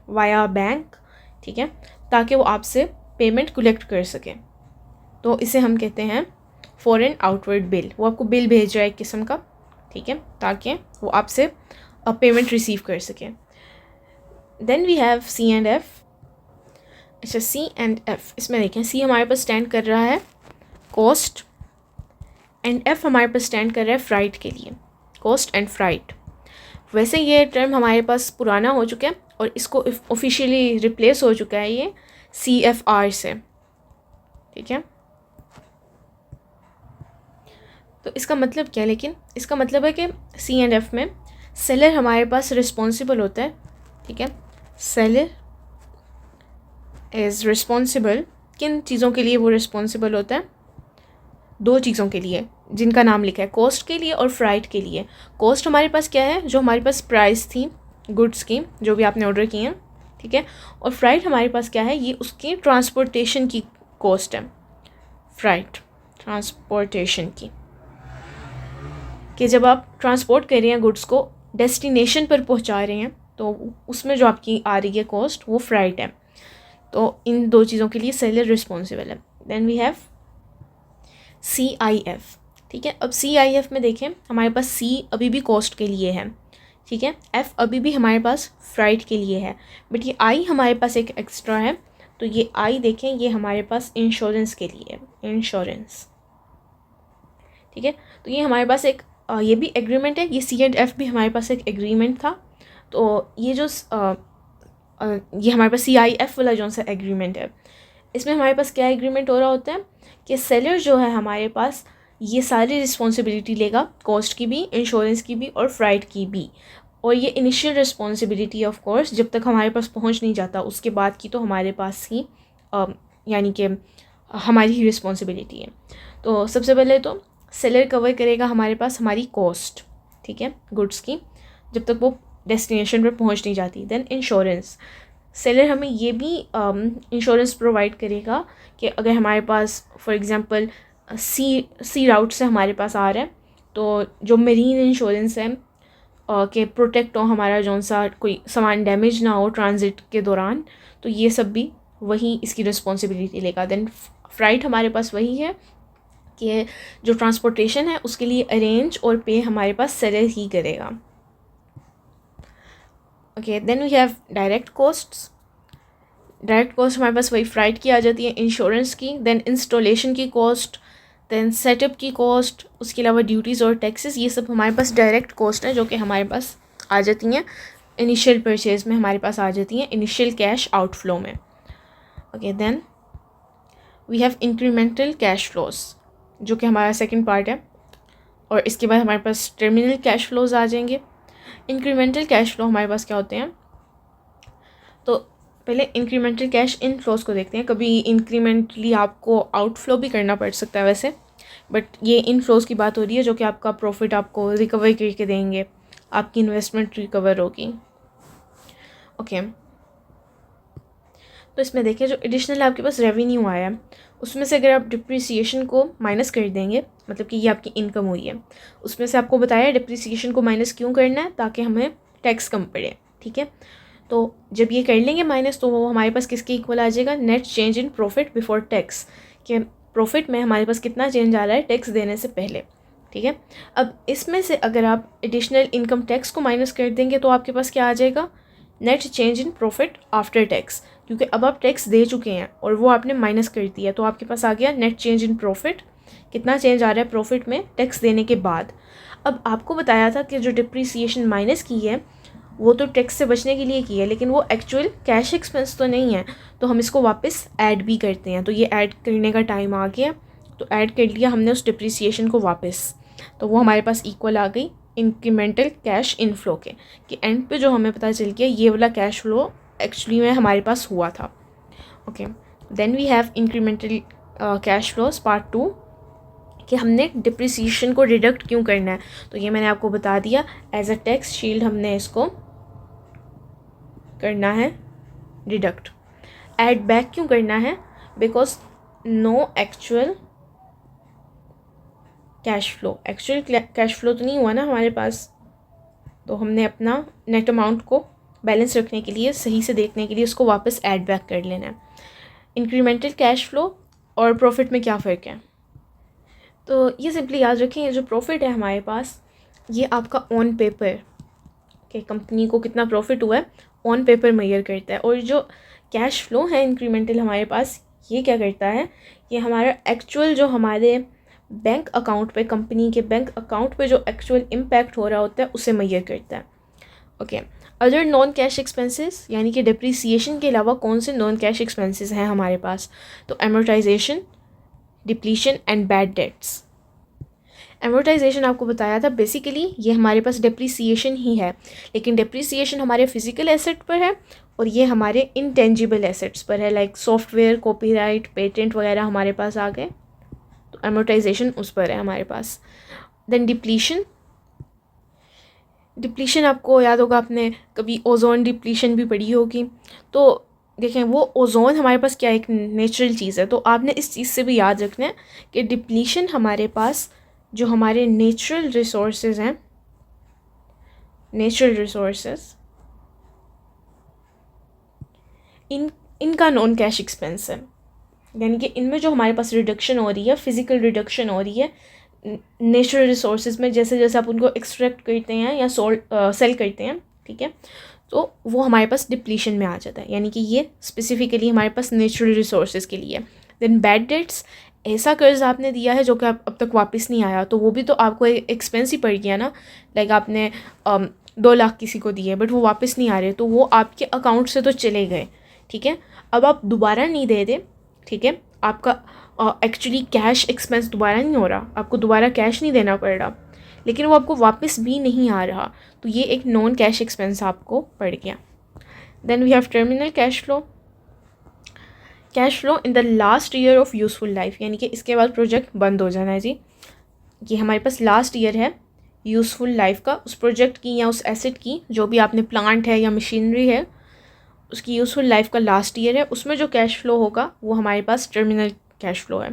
वाया बैंक. ठीक है, ताकि वो आपसे पेमेंट कलेक्ट कर सके. तो इसे हम कहते हैं फॉरेन आउटवर्ड बिल. वो आपको बिल भेज रहा है एक किस्म का, ठीक है, ताकि वो आपसे पेमेंट रिसीव कर सके. Then we have C&F. अच्छा, C&F, इसमें देखें C हमारे पास स्टैंड कर रहा है कॉस्ट, एंड F हमारे पास स्टैंड कर रहा है फ्राइट के लिए, कॉस्ट एंड फ्राइट. वैसे ये टर्म हमारे पास पुराना हो चुका है और इसको ऑफिशियली रिप्लेस हो चुका है ये CFR से. ठीक है। तो इसका मतलब क्या है, लेकिन इसका मतलब है कि C&F में सेलर हमारे पास रिस्पॉन्सिबल होता है, ठीक है। सेलर इज़ रिस्पॉन्सिबल, किन चीज़ों के लिए वो रिस्पॉन्सिबल होता है? 2 चीज़ों के लिए जिनका नाम लिखा है, कॉस्ट के लिए और फ्राइट के लिए। कॉस्ट हमारे पास क्या है, जो हमारे पास प्राइस थी गुड्स की जो भी आपने ऑर्डर किए हैं, ठीक है। और फ्राइट हमारे पास क्या है, ये उसकी ट्रांसपोर्टेशन की कॉस्ट है, फ्राइट ट्रांसपोर्टेशन की, कि जब आप ट्रांसपोर्ट कर रहे हैं गुड्स को डेस्टिनेशन पर पहुंचा रहे हैं तो उसमें जो आपकी आ रही है कॉस्ट वो फ्राइट है। तो इन 2 चीज़ों के लिए सेलर रिस्पॉन्सिबल है। देन वी हैव CIF, ठीक है। अब CIF में देखें, हमारे पास C अभी भी कॉस्ट के लिए है, ठीक है। F अभी भी हमारे पास फ्राइट के लिए है, बट ये I हमारे पास एक एक्स्ट्रा है। तो ये I देखें, ये हमारे पास इंश्योरेंस के लिए है, इंश्योरेंस, ठीक है। तो ये हमारे पास एक ये भी एग्रीमेंट है, ये C&F भी हमारे पास एक एग्रीमेंट था। तो ये जो ये हमारे पास CIF वाला जो सा एग्रीमेंट है, इसमें हमारे पास क्या एग्रीमेंट हो रहा होता है कि सेलर जो है हमारे पास ये सारी रिस्पॉन्सिबिलिटी लेगा, कॉस्ट की भी, इंश्योरेंस की भी और फ्राइट की भी। और ये इनिशियल रिस्पॉन्सिबिलिटी ऑफ कोर्स जब तक हमारे पास पहुंच नहीं जाता, उसके बाद की तो हमारे पास ही यानी कि हमारी ही रिस्पॉन्सिबिलिटी है। तो सबसे पहले तो सेलर कवर करेगा हमारे पास हमारी कॉस्ट, ठीक है, गुड्स की, जब तक वो डेस्टिनेशन पर पहुंच नहीं जाती। देन इंश्योरेंस, सेलर हमें ये भी इंश्योरेंस प्रोवाइड करेगा कि अगर हमारे पास फॉर एग्जांपल सी राउट से हमारे पास आ रहा है, तो जो मरीन इंश्योरेंस है कि प्रोटेक्ट हो हमारा जौन सा कोई सामान डैमेज ना हो ट्रांजिट के दौरान, तो ये सब भी वही इसकी रिस्पॉन्सिबिलिटी लेगा। देन फ्राइट हमारे पास वही है कि जो ट्रांसपोर्टेशन है उसके लिए अरेंज और पे हमारे पास सेलर ही करेगा। Okay, then we have direct costs. Direct cost हमारे पास वही फ्राइट की आ जाती है, इंश्योरेंस की, देन इंस्टॉलेशन की कॉस्ट, देन सेटअप की कॉस्ट, उसके अलावा ड्यूटीज़ और टैक्सेस, ये सब हमारे पास डायरेक्ट कॉस्ट है जो कि हमारे पास आ जाती हैं इनिशियल परचेज़ में, हमारे पास आ जाती हैं इनिशियल कैश आउटफ्लो में। Okay, then we have incremental cash flows जो कि हमारा सेकंड पार्ट है, और इसके बाद हमारे पास टर्मिनल कैश फ्लोज आ जाएंगे। इंक्रीमेंटल कैश फ्लो हमारे पास क्या होते हैं, तो पहले इंक्रीमेंटल कैश इनफ्लोज को देखते हैं। कभी इंक्रीमेंटली आपको आउटफ्लो भी करना पड़ सकता है वैसे, बट ये इनफ्लोज की बात हो रही है जो कि आपका प्रॉफिट आपको रिकवर करके देंगे, आपकी इन्वेस्टमेंट रिकवर होगी। ओके, तो इसमें देखिए जो एडिशनल आपके पास रेवेन्यू आया है उसमें से अगर आप डिप्रिसिएशन को माइनस कर देंगे, मतलब कि ये आपकी इनकम हुई है, उसमें से आपको बताया डिप्रिसिएशन को माइनस क्यों करना है, ताकि हमें टैक्स कम पड़े, ठीक है। तो जब ये कर लेंगे माइनस, तो वो हमारे पास किसके इक्वल आ जाएगा, net change in profit before tax, कि प्रॉफिट में हमारे पास कितना चेंज आ रहा है टैक्स देने से पहले, ठीक है। अब इसमें से अगर आप एडिशनल इनकम टैक्स को माइनस कर देंगे तो आपके पास क्या आ जाएगा, net change in profit after tax, क्योंकि अब आप टैक्स दे चुके हैं और वो आपने माइनस कर दिया, तो आपके पास आ गया नेट चेंज इन प्रॉफिट, कितना चेंज आ रहा है प्रॉफिट में टैक्स देने के बाद। अब आपको बताया था कि जो डिप्रिसिएशन माइनस की है वो तो टैक्स से बचने के लिए की है, लेकिन वो एक्चुअल कैश एक्सपेंस तो नहीं है, तो हम इसको वापस ऐड भी करते हैं। तो ये ऐड करने का टाइम आ गया, तो ऐड कर लिया हमने उस डिप्रिसिएशन को वापस, तो वो हमारे पास इक्वल आ गई इंक्रीमेंटल कैश इनफ्लो के, कि एंड पे जो हमें पता चल गया ये वाला कैश फ्लो एक्चुअली में हमारे पास हुआ था। Okay, then we have incremental cash flows part 2, कि हमने डिप्रिसिएशन को डिडक्ट क्यों करना है, तो ये मैंने आपको बता दिया, एज अ टैक्स शील्ड हमने इसको करना है डिडक्ट। ऐड बैक क्यों करना है, because no actual cash flow, actual cash flow तो नहीं हुआ ना हमारे पास, तो हमने अपना नेट अमाउंट को बैलेंस रखने के लिए, सही से देखने के लिए उसको वापस ऐड बैक कर लेना है। इंक्रीमेंटल कैश फ्लो और प्रॉफिट में क्या फ़र्क है, तो ये सिंपली याद रखें, ये जो प्रॉफिट है हमारे पास ये आपका ऑन पेपर, कि कंपनी को कितना प्रॉफिट हुआ है ऑन पेपर मेजर करता है, और जो कैश फ्लो है इंक्रीमेंटल हमारे पास ये क्या करता है, ये हमारा एक्चुअल जो हमारे बैंक अकाउंट पे, कंपनी के बैंक अकाउंट पे जो एक्चुअल इम्पैक्ट हो रहा होता है उसे मेजर करता है। Okay, other non cash expenses, यानी कि डिप्रिसिएशन के अलावा कौन से नॉन कैश एक्सपेंसेस हैं हमारे पास, तो amortisation, depletion and bad debts. Amortisation आपको बताया था, बेसिकली ये हमारे पास डिप्रिसिएशन ही है, लेकिन डिप्रिसिएशन हमारे फिजिकल एसेट पर है और ये हमारे इंटेंजिबल एसेट्स पर है, लाइक सॉफ्टवेयर, कॉपीराइट, पेटेंट वगैरह हमारे पास आ गए, तो एमोर्टाइजेशन उस पर है हमारे पास। देन डिप्लीशन, डिप्लीशन आपको याद होगा, आपने कभी ओजोन डिप्लीशन भी पढ़ी होगी। तो देखें, वो ओजोन हमारे पास क्या एक नेचुरल चीज़ है, तो आपने इस चीज़ से भी याद रखना है कि डिप्लीशन हमारे पास जो हमारे नेचुरल रिसोर्सेज हैं, नेचुरल रिसोर्सेज, इनका नॉन कैश एक्सपेंस है, यानी कि इनमें जो हमारे पास रिडक्शन हो रही है, फिजिकल रिडक्शन हो रही है नेचुरल रिसोर्सेज में, जैसे जैसे आप उनको एक्सट्रैक्ट करते हैं या सेल करते हैं, ठीक है, तो वो हमारे पास डिप्लीशन में आ जाता है, यानी कि ये स्पेसिफिकली हमारे पास नेचुरल रिसोर्सेज के लिए। देन बैड डेट्स, ऐसा कर्ज आपने दिया है जो कि अब तक वापस नहीं आया, तो वो भी तो आपको एक्सपेंस ही पड़ गया ना। लाइक आपने 2 लाख किसी को दिए बट वो वापस नहीं आ रहे, तो वो आपके अकाउंट से तो चले गए, ठीक है। अब आप दोबारा नहीं दे दे, ठीक है, आपका एक्चुअली कैश एक्सपेंस दोबारा नहीं हो रहा, आपको दोबारा कैश नहीं देना पड़ रहा, लेकिन वो आपको वापस भी नहीं आ रहा, तो ये एक नॉन कैश एक्सपेंस आपको पड़ गया। Then we have terminal cash flow, cash flow in the last year of useful life, यानी कि इसके बाद प्रोजेक्ट बंद हो जाना है जी। ये हमारे पास लास्ट ईयर है यूज़फुल लाइफ का, उस प्रोजेक्ट की या उस एसेट की, जो भी आपने प्लांट है या मशीनरी है, उसकी यूज़फुल लाइफ का लास्ट ईयर है, उसमें जो कैश फ्लो होगा वो हमारे पास टर्मिनल कैश फ्लो है।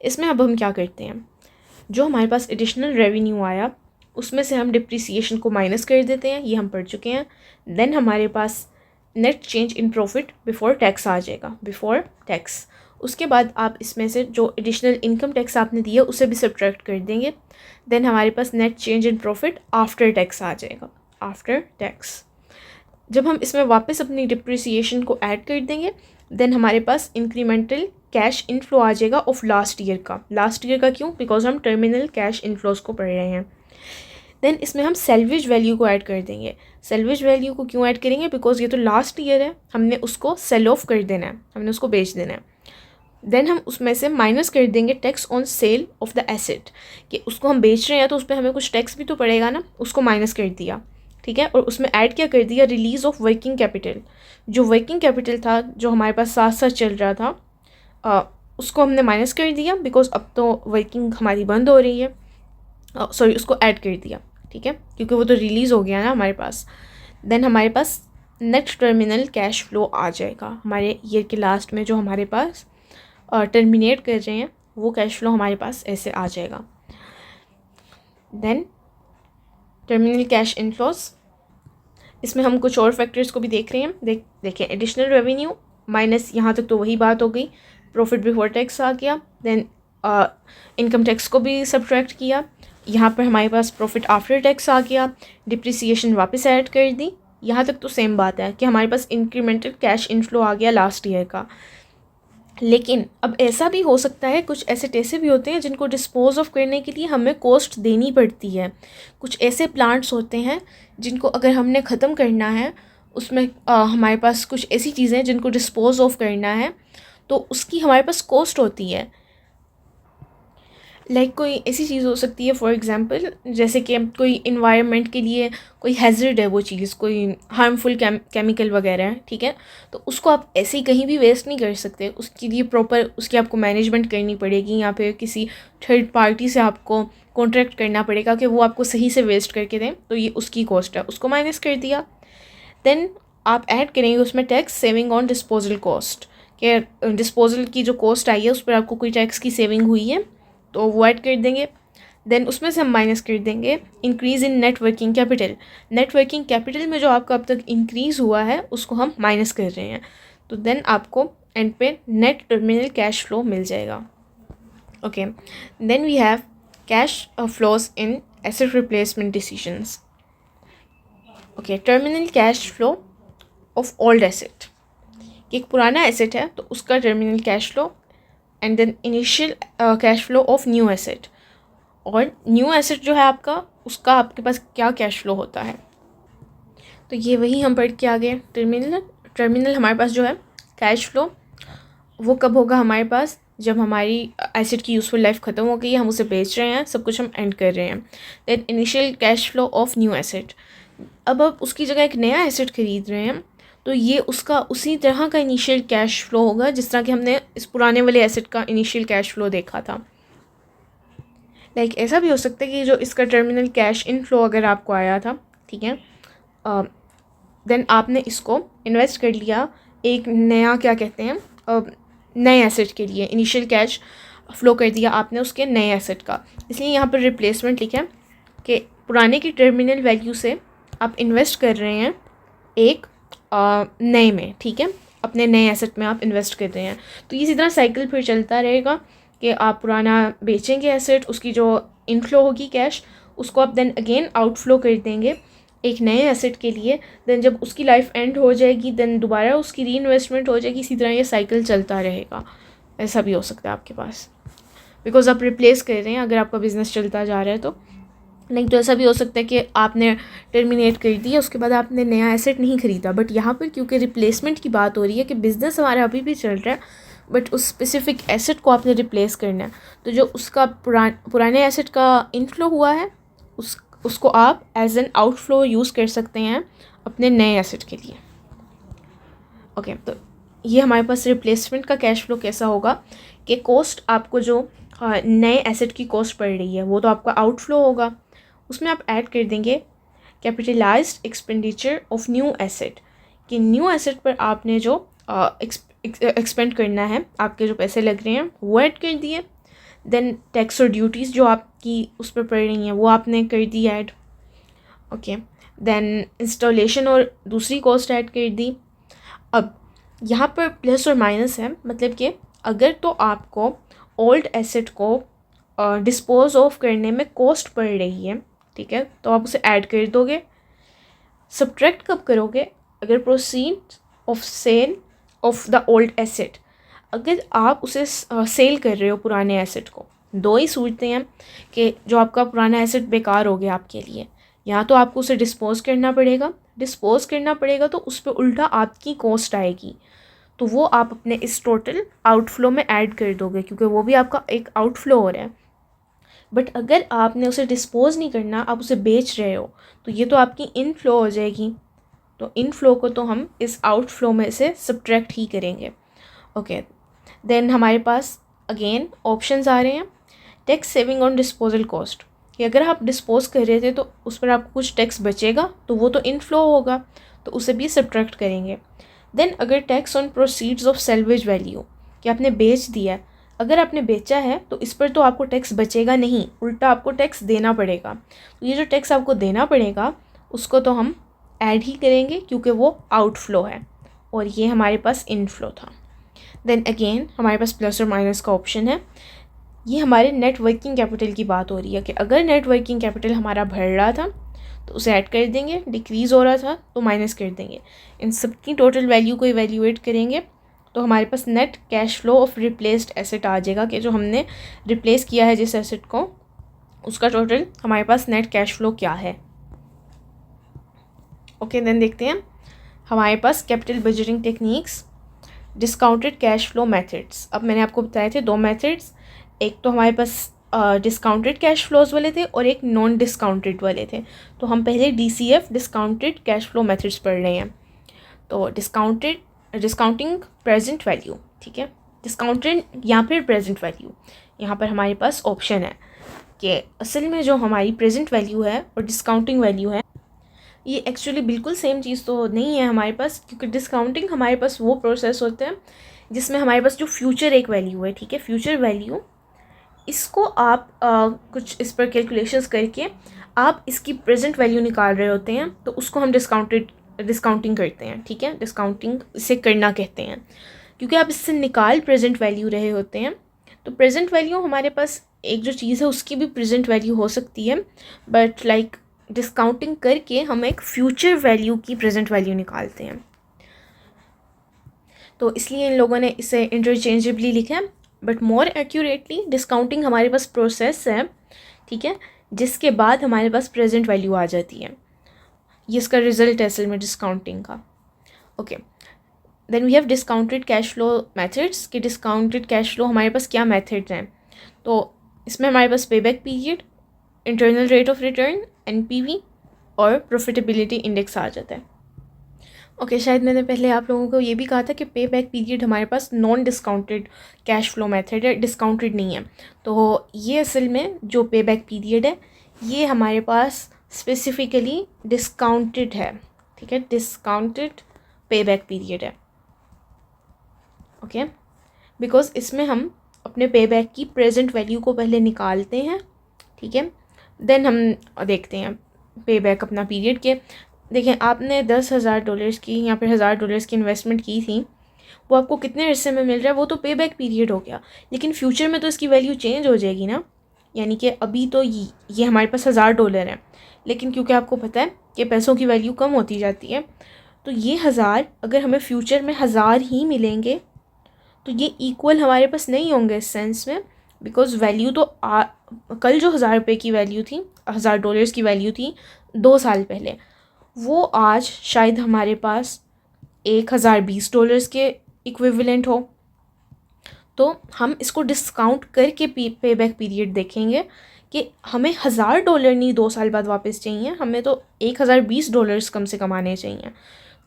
इसमें अब हम क्या करते हैं, जो हमारे पास एडिशनल रेवेन्यू आया उसमें से हम डिप्रिसिएशन को माइनस कर देते हैं, ये हम पढ़ चुके हैं। देन हमारे पास net change in profit before tax आ जाएगा, बिफोर टैक्स। उसके बाद आप इसमें से जो एडिशनल इनकम टैक्स आपने दिया उसे भी सब्ट्रैक्ट कर देंगे। देन हमारे पास net change in profit after tax आ जाएगा, आफ्टर टैक्स। जब हम इसमें वापस अपनी डिप्रिसिएशन को ऐड कर देंगे, देन हमारे पास इंक्रीमेंटल कैश इनफ्लो आ जाएगा ऑफ लास्ट ईयर का। लास्ट ईयर का क्यों? बिकॉज हम टर्मिनल कैश इनफ्लोज को पढ़ रहे हैं। देन इसमें हम सेल्वेज वैल्यू को ऐड कर देंगे। सेल्वेज वैल्यू को क्यों ऐड करेंगे? बिकॉज ये तो लास्ट ईयर है, हमने उसको सेल ऑफ कर देना है, हमने उसको बेच देना है। देन हम उसमें से माइनस कर देंगे tax on sale of the asset, कि उसको हम बेच रहे हैं तो उस पर हमें कुछ टैक्स भी तो पड़ेगा ना, उसको माइनस कर दिया, ठीक है। और उसमें ऐड क्या कर दिया? Release of working capital. जो वर्किंग कैपिटल था जो हमारे पास साथ साथ चल रहा था, उसको हमने माइनस कर दिया, बिकॉज अब तो वर्किंग हमारी बंद हो रही है, सॉरी उसको ऐड कर दिया, ठीक है, क्योंकि वो तो रिलीज़ हो गया ना हमारे पास। देन हमारे पास नेट टर्मिनल कैश फ्लो आ जाएगा हमारे ईयर के लास्ट में, जो हमारे पास टर्मिनेट कर रहे हैं वो कैश फ्लो हमारे पास ऐसे आ जाएगा। देन टर्मिनल कैश इनफ्लोज, इसमें हम कुछ और फैक्टर्स को भी देख रहे हैं। देखें, एडिशनल रेवेन्यू माइनस, यहाँ तक तो वही बात हो गई, प्रॉफिट बिफोर टैक्स आ गया। देन इनकम टैक्स को भी सब्ट्रैक्ट किया, यहाँ पर हमारे पास प्रॉफिट आफ्टर टैक्स आ गया, डिप्रिसिएशन वापस ऐड कर दी। यहाँ तक तो सेम बात है कि हमारे पास इंक्रीमेंटल कैश इनफ्लो आ गया लास्ट ईयर का। लेकिन अब ऐसा भी हो सकता है, कुछ एसेट ऐसे भी होते हैं जिनको डिस्पोज ऑफ करने के लिए हमें कॉस्ट देनी पड़ती है। कुछ ऐसे प्लांट्स होते हैं जिनको अगर हमने ख़त्म करना है, उसमें हमारे पास कुछ ऐसी चीज़ें हैं जिनको डिस्पोज ऑफ करना है, तो उसकी हमारे पास कॉस्ट होती है। लाइक कोई ऐसी चीज़ हो सकती है, फॉर एग्जांपल जैसे कि कोई इन्वायरमेंट के लिए कोई हैज़र्ड है, वो चीज़ कोई हार्मफुल केमिकल वगैरह है, ठीक है, तो उसको आप ऐसे ही कहीं भी वेस्ट नहीं कर सकते, उसके लिए प्रॉपर उसकी आपको मैनेजमेंट करनी पड़ेगी, या फिर किसी थर्ड पार्टी से आपको कॉन्ट्रैक्ट करना पड़ेगा कि वो आपको सही से वेस्ट करके दें, तो ये उसकी कॉस्ट है, उसको माइनस कर दिया। देन आप ऐड करेंगे उसमें tax saving on disposal cost, कि डिस्पोजल की जो कॉस्ट आई है उस पर आपको कोई टैक्स की सेविंग हुई है, तो वो ऐड कर देंगे। देन उसमें से हम माइनस कर देंगे increase in net working capital. Net working capital में जो आपका अब तक इंक्रीज़ हुआ है उसको हम माइनस कर रहे हैं, तो देन आपको एंड पे नेट टर्मिनल कैश फ्लो मिल जाएगा। Okay, then we have cash flows in asset replacement decisions. Okay, terminal cash flow of old asset, कि एक पुराना एसेट है तो उसका terminal cash flow, and then initial cash flow of new asset. और new asset जो है आपका, उसका आपके पास क्या कैश फ्लो होता है, तो ये वही हम पढ़ के आ गए। टर्मिनल हमारे पास जो है कैश फ्लो, वो कब होगा हमारे पास? जब हमारी एसेट की यूज़फुल लाइफ ख़त्म हो गई है, हम उसे बेच रहे हैं, सब कुछ हम एंड कर रहे हैं। Then initial cash flow of new asset, अब आप उसकी जगह एक नया एसेट ख़रीद रहे हैं, तो ये उसका उसी तरह का इनिशियल कैश फ्लो होगा जिस तरह कि हमने इस पुराने वाले एसेट का इनिशियल कैश फ्लो देखा था। लाइक ऐसा भी हो सकता है कि जो इसका टर्मिनल कैश इनफ्लो अगर आपको आया था, ठीक है, देन आपने इसको इन्वेस्ट कर लिया एक नया, क्या कहते हैं, नए एसेट के लिए, इनिशियल कैश फ्लो कर दिया आपने उसके नए एसेट का। इसलिए यहाँ पर रिप्लेसमेंट लिखा है कि पुराने की टर्मिनल वैल्यू से आप इन्वेस्ट कर रहे हैं एक नए में, ठीक है, अपने नए एसेट में आप इन्वेस्ट कर रहे हैं। तो इसी तरह साइकिल फिर चलता रहेगा कि आप पुराना बेचेंगे एसेट, उसकी जो इनफ्लो होगी कैश, उसको आप देन अगेन आउटफ्लो कर देंगे एक नए एसेट के लिए। देन जब उसकी लाइफ एंड हो जाएगी, देन दोबारा उसकी री इन्वेस्टमेंट हो जाएगी। इसी तरह ये साइकिल चलता रहेगा। ऐसा भी हो सकता है आपके पास, बिकॉज आप रिप्लेस कर रहे हैं अगर आपका बिज़नेस चलता जा रहा है तो। नहीं तो ऐसा भी हो सकता है कि आपने टर्मिनेट कर दिया, उसके बाद आपने नया एसेट नहीं ख़रीदा। बट यहाँ पर क्योंकि रिप्लेसमेंट की बात हो रही है कि बिज़नेस हमारा अभी भी चल रहा है, बट उस स्पेसिफिक एसेट को आपने रिप्लेस करना है, तो जो उसका पुराने एसेट का इनफ्लो हुआ है उसको आप एज एन आउटफ्लो यूज़ कर सकते हैं अपने नए एसेट के लिए। ओके, तो ये हमारे पास रिप्लेसमेंट का कैश फ्लो कैसा होगा कि कॉस्ट आपको जो नए एसेट की कॉस्ट पड़ रही है वो तो आपका आउटफ्लो होगा, उसमें आप ऐड कर देंगे capitalised expenditure of new asset, कि न्यू एसेट पर आपने जो एक्सपेंड करना है, आपके जो पैसे लग रहे हैं वो ऐड कर दिए। देन टैक्स और ड्यूटीज़ जो आपकी उस पर पड़ रही हैं वो आपने कर दी ऐड। ओके, देन इंस्टॉलेशन और दूसरी कॉस्ट ऐड कर दी। अब यहाँ पर प्लस और माइनस है, मतलब कि अगर तो आपको ओल्ड एसेट को डिस्पोज ऑफ करने में कॉस्ट पड़ रही है, ठीक है, तो आप उसे ऐड कर दोगे। सब्ट्रैक्ट कब करोगे? अगर proceed of sale of the old asset, अगर आप उसे सेल कर रहे हो पुराने एसेट को। दो ही सूरतें हैं कि जो आपका पुराना एसेट बेकार हो गया आपके लिए, या तो आपको उसे डिस्पोज करना पड़ेगा तो उस पर उल्टा आपकी कॉस्ट आएगी, तो वो आप अपने इस टोटल आउटफ्लो में ऐड कर दोगे क्योंकि वो भी आपका एक आउटफ्लो हो रहा है। बट अगर आपने उसे डिस्पोज नहीं करना, आप उसे बेच रहे हो, तो ये तो आपकी इनफ्लो हो जाएगी, तो इनफ्लो को तो हम इस आउटफ्लो में से सब्ट्रैक्ट ही करेंगे। ओके, देन हमारे पास अगेन ऑप्शंस आ रहे हैं। Tax saving on disposal cost, कि अगर आप डिस्पोज कर रहे थे तो उस पर आपको कुछ टैक्स बचेगा, तो वो तो इनफ्लो होगा, तो उसे भी सब्ट्रैक्ट करेंगे। देन अगर tax on proceeds of salvage value, कि आपने बेच दिया, अगर आपने बेचा है तो इस पर तो आपको टैक्स बचेगा नहीं, उल्टा आपको टैक्स देना पड़ेगा, तो ये जो टैक्स आपको देना पड़ेगा उसको तो हम ऐड ही करेंगे क्योंकि वो आउटफ्लो है और ये हमारे पास इनफ्लो था। देन अगेन हमारे पास प्लस और माइनस का ऑप्शन है। ये हमारे नेट वर्किंग कैपिटल की बात हो रही है कि अगर नेट वर्किंग कैपिटल हमारा बढ़ रहा था तो उसे ऐड कर देंगे, डिक्रीज़ हो रहा था तो माइनस कर देंगे। इन सब की टोटल वैल्यू को इवैल्यूएट करेंगे तो हमारे पास net cash flow of replaced asset आ जाएगा कि जो हमने रिप्लेस किया है जिस एसेट को, उसका टोटल हमारे पास नेट कैश फ्लो क्या है। ओके, देन देखते हैं हमारे पास capital budgeting techniques, discounted cash flow methods. अब मैंने आपको बताए थे दो मेथड्स, एक तो हमारे पास डिस्काउंटेड कैश फ्लोज वाले थे और एक नॉन डिस्काउंटेड वाले थे। तो हम पहले DCF discounted cash flow methods पढ़ रहे हैं। तो डिस्काउंटिंग प्रेजेंट वैल्यू, ठीक है, डिस्काउंटेड या फिर प्रेजेंट वैल्यू, यहाँ पर हमारे पास ऑप्शन है कि असल में जो हमारी प्रेजेंट वैल्यू है और डिस्काउंटिंग वैल्यू है ये एक्चुअली बिल्कुल सेम चीज़ तो नहीं है हमारे पास, क्योंकि डिस्काउंटिंग हमारे पास वो प्रोसेस होता है जिसमें हमारे पास जो फ्यूचर एक वैल्यू है, ठीक है, फ्यूचर वैल्यू, इसको आप कुछ इस पर कैलकुलेशंस करके आप इसकी प्रेजेंट वैल्यू निकाल रहे होते हैं, तो उसको हम डिस्काउंटिंग करते हैं, ठीक है, डिस्काउंटिंग इसे करना कहते हैं, क्योंकि आप इससे निकाल प्रेजेंट वैल्यू रहे होते हैं। तो प्रेजेंट वैल्यू हमारे पास एक जो चीज़ है उसकी भी प्रेजेंट वैल्यू हो सकती है, बट लाइक डिस्काउंटिंग करके हम एक फ्यूचर वैल्यू की प्रेजेंट वैल्यू निकालते हैं, तो इसलिए इन लोगों ने इसे इंटरचेंजेबली लिखा है। बट मोर एक्यूरेटली डिस्काउंटिंग हमारे पास प्रोसेस है, ठीक है, जिसके बाद हमारे पास प्रेजेंट वैल्यू आ जाती है, ये इसका रिजल्ट है असल में डिस्काउंटिंग का। Okay, then we have discounted cash flow methods कि डिस्काउंटेड कैश फ्लो हमारे पास क्या मेथड्स हैं। तो इसमें हमारे पास पे back period, internal rate of return, NPV और प्रॉफिटेबिलिटी इंडेक्स आ जाता है। ओके, शायद मैंने पहले आप लोगों को ये भी कहा था कि पे बैक पीरियड हमारे पास non discounted cash flow method है, डिस्काउंटेड नहीं है। तो ये असल में जो पे बैक पीरियड है ये हमारे पास स्पेसिफिकली डिस्काउंटेड है, ठीक है, डिस्काउंटेड पे बैक पीरियड है। ओके, बिकॉज इसमें हम अपने पे बैक की प्रेजेंट वैल्यू को पहले निकालते हैं, ठीक है, देन हम देखते हैं पे बैक अपना पीरियड के। देखें, आपने $10,000 की या फिर $1,000 की इन्वेस्टमेंट की थी, वो आपको कितने हिस्से में मिल रहा है, वो तो पे बैक पीरियड हो गया। लेकिन फ्यूचर में तो इसकी वैल्यू चेंज हो जाएगी ना, यानी कि अभी तो ये हमारे पास $1,000 है, लेकिन क्योंकि आपको पता है कि पैसों की वैल्यू कम होती जाती है, तो ये 1,000 अगर हमें फ्यूचर में 1,000 ही मिलेंगे तो ये इक्वल हमारे पास नहीं होंगे इस सेंस में, बिकॉज वैल्यू तो कल जो $1,000 की वैल्यू थी, $1,000 की वैल्यू थी 2 साल पहले, वो आज शायद हमारे पास $1,020 के इक्विवेलेंट हो। तो हम इसको डिस्काउंट करके पे बैक पीरियड देखेंगे कि हमें $1,000 नहीं 2 साल बाद वापस चाहिए, हमें तो $1,020 कम से कम आने चाहिए।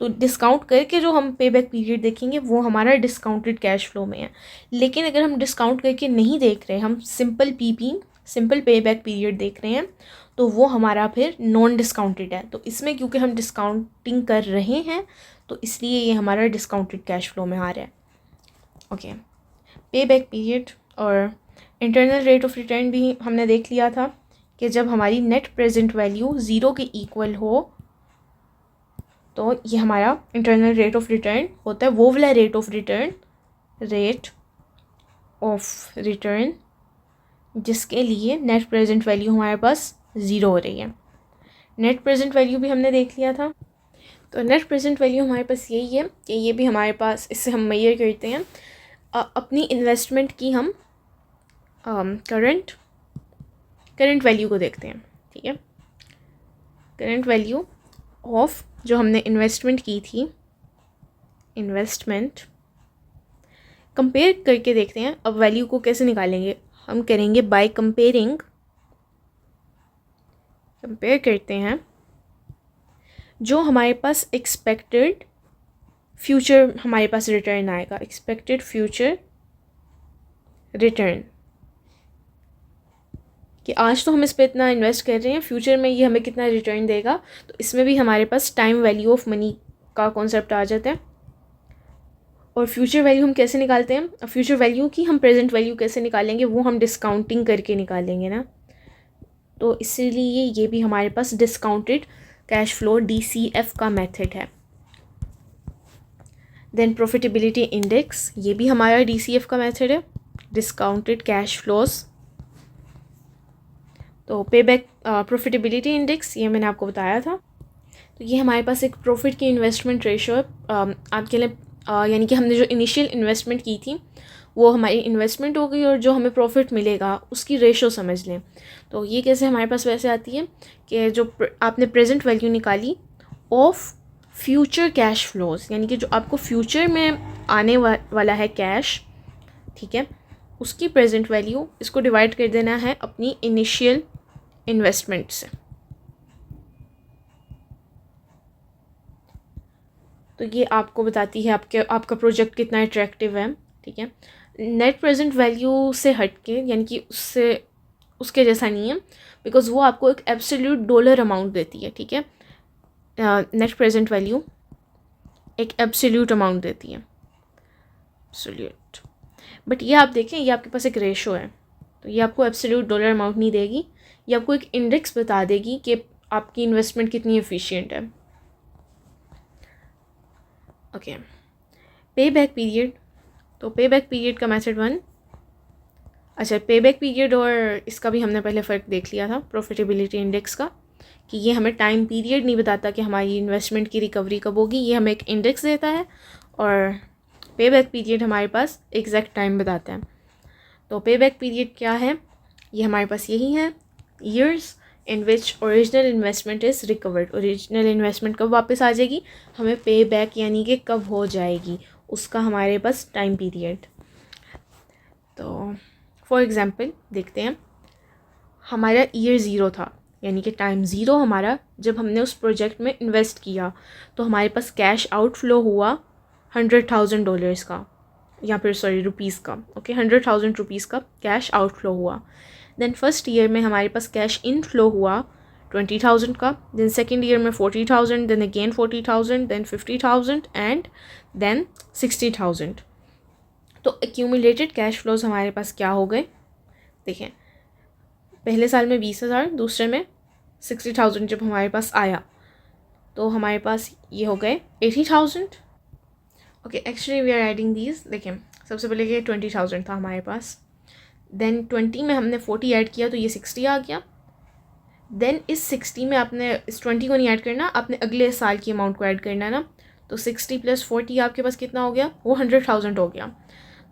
तो डिस्काउंट करके जो हम पे बैक पीरियड देखेंगे वो हमारा डिस्काउंटेड कैश फ्लो में है। लेकिन अगर हम डिस्काउंट करके नहीं देख रहे, हम सिंपल पे बैक पीरियड देख रहे हैं, तो वो हमारा फिर नॉन डिस्काउंटेड है। तो इसमें क्योंकि हम डिस्काउंटिंग कर रहे हैं तो इसलिए ये हमारा डिस्काउंटेड कैश फ्लो में आ रहा है। ओके, पे बैक पीरियड और इंटरनल रेट ऑफ रिटर्न भी हमने देख लिया था कि जब हमारी नेट प्रेजेंट वैल्यू 0 के इक्वल हो तो ये हमारा इंटरनल रेट ऑफ रिटर्न होता है, वो वाला रेट ऑफ रिटर्न जिसके लिए नेट प्रेजेंट वैल्यू हमारे पास 0 हो रही है। नेट प्रेजेंट वैल्यू भी हमने देख लिया था। तो नेट प्रेजेंट वैल्यू हमारे पास यही है कि ये भी हमारे पास, इससे हम मेजर करते हैं अपनी इन्वेस्टमेंट की, हम करंट वैल्यू को देखते हैं, ठीक है, करंट वैल्यू ऑफ जो हमने इन्वेस्टमेंट की थी, इन्वेस्टमेंट कंपेयर करके देखते हैं। अब वैल्यू को कैसे निकालेंगे, हम करेंगे बाय कंपेयर करते हैं जो हमारे पास एक्सपेक्टेड फ्यूचर हमारे पास रिटर्न आएगा, एक्सपेक्टेड फ्यूचर रिटर्न, कि आज तो हम इस पर इतना इन्वेस्ट कर रहे हैं, फ्यूचर में ये हमें कितना रिटर्न देगा। तो इसमें भी हमारे पास टाइम वैल्यू ऑफ मनी का कॉन्सेप्ट आ जाता है। और फ्यूचर वैल्यू हम कैसे निकालते हैं, अब फ्यूचर वैल्यू की हम प्रेजेंट वैल्यू कैसे निकालेंगे, वो हम डिस्काउंटिंग करके निकालेंगे ना। तो इसीलिए ये भी हमारे पास डिस्काउंटेड कैश फ्लो DCF का मेथड है। देन प्रॉफिटेबिलिटी इंडेक्स, ये भी हमारा DCF का मेथड है, डिस्काउंटेड कैश फ्लोज। तो पे बैक प्रॉफिटेबिलिटी इंडेक्स ये मैंने आपको बताया था। तो ये हमारे पास एक प्रॉफिट की इन्वेस्टमेंट रेशो है आपके लिए, यानी कि हमने जो इनिशियल इन्वेस्टमेंट की थी वो हमारी इन्वेस्टमेंट हो गई और जो हमें प्रॉफिट मिलेगा उसकी रेशो समझ लें। तो ये कैसे हमारे पास वैसे आती है कि जो आपने प्रेजेंट वैल्यू निकाली ऑफ फ्यूचर कैश फ्लोज, यानी कि जो आपको फ्यूचर में आने वाला है कैश, ठीक है, उसकी प्रेजेंट वैल्यू, इसको डिवाइड कर देना है अपनी इनिशियल इन्वेस्टमेंट से। तो ये आपको बताती है आपका प्रोजेक्ट कितना अट्रैक्टिव है, ठीक है। नेट प्रेजेंट वैल्यू से हट के, यानी कि उसके जैसा नहीं है, बिकॉज वो आपको एक एब्सोल्यूट डॉलर अमाउंट देती है, ठीक है। नेट प्रेजेंट वैल्यू एक एब्सोल्यूट अमाउंट देती है, एब्सोल्यूट। बट ये आप देखें, ये आपके पास एक रेशो है, तो ये आपको एब्सोल्यूट डॉलर अमाउंट नहीं देगी, ये आपको एक इंडेक्स बता देगी कि आपकी इन्वेस्टमेंट कितनी एफिशिएंट है। ओके, पे बैक पीरियड। तो पे बैक पीरियड का मेथड 1, अच्छा, पे बैक पीरियड और इसका भी हमने पहले फ़र्क देख लिया था प्रॉफिटेबिलिटी इंडेक्स का, कि ये हमें टाइम पीरियड नहीं बताता कि हमारी इन्वेस्टमेंट की रिकवरी कब होगी, ये हमें एक इंडेक्स देता है, और पे बैक पीरियड हमारे पास एग्जैक्ट टाइम बताता है। तो पे बैक पीरियड क्या है, ये हमारे पास यही है, years in which original investment is recovered. Original investment कब वापस आ जाएगी, हमें पे बैक यानी कि कब हो जाएगी, उसका हमारे पास टाइम पीरियड। तो फॉर एग्ज़ाम्पल देखते हैं, हमारा ईयर ज़ीरो था यानी कि टाइम ज़ीरो हमारा जब हमने उस प्रोजेक्ट में इन्वेस्ट किया, तो हमारे पास कैश आउटफ्लो हुआ $100,000 का, या फिर सॉरी रुपीज़ का, ओके 100,000 रुपीज़ का कैश आउटफ्लो हुआ। देन फर्स्ट ईयर में हमारे पास कैश इनफ्लो हुआ 20,000 का, देन सेकेंड ईयर में 40,000, then again 40,000, then 50,000 and then 60,000। तो एक्यूमुलेटेड कैश फ्लोज हमारे पास क्या हो गए, देखें पहले साल में 20,000, दूसरे में 60,000 जब हमारे पास आया तो हमारे पास ये हो गए 80,000। Okay actually we are adding these. देखें सबसे पहले ये 20,000 था हमारे पास, देन 20 में हमने 40 ऐड किया तो ये 60 आ गया। देन इस 60 में आपने इस 20 को नहीं ऐड करना, आपने अगले साल की अमाउंट को ऐड करना ना, तो 60 + 40 आपके पास कितना हो गया, वो 100,000 हो गया।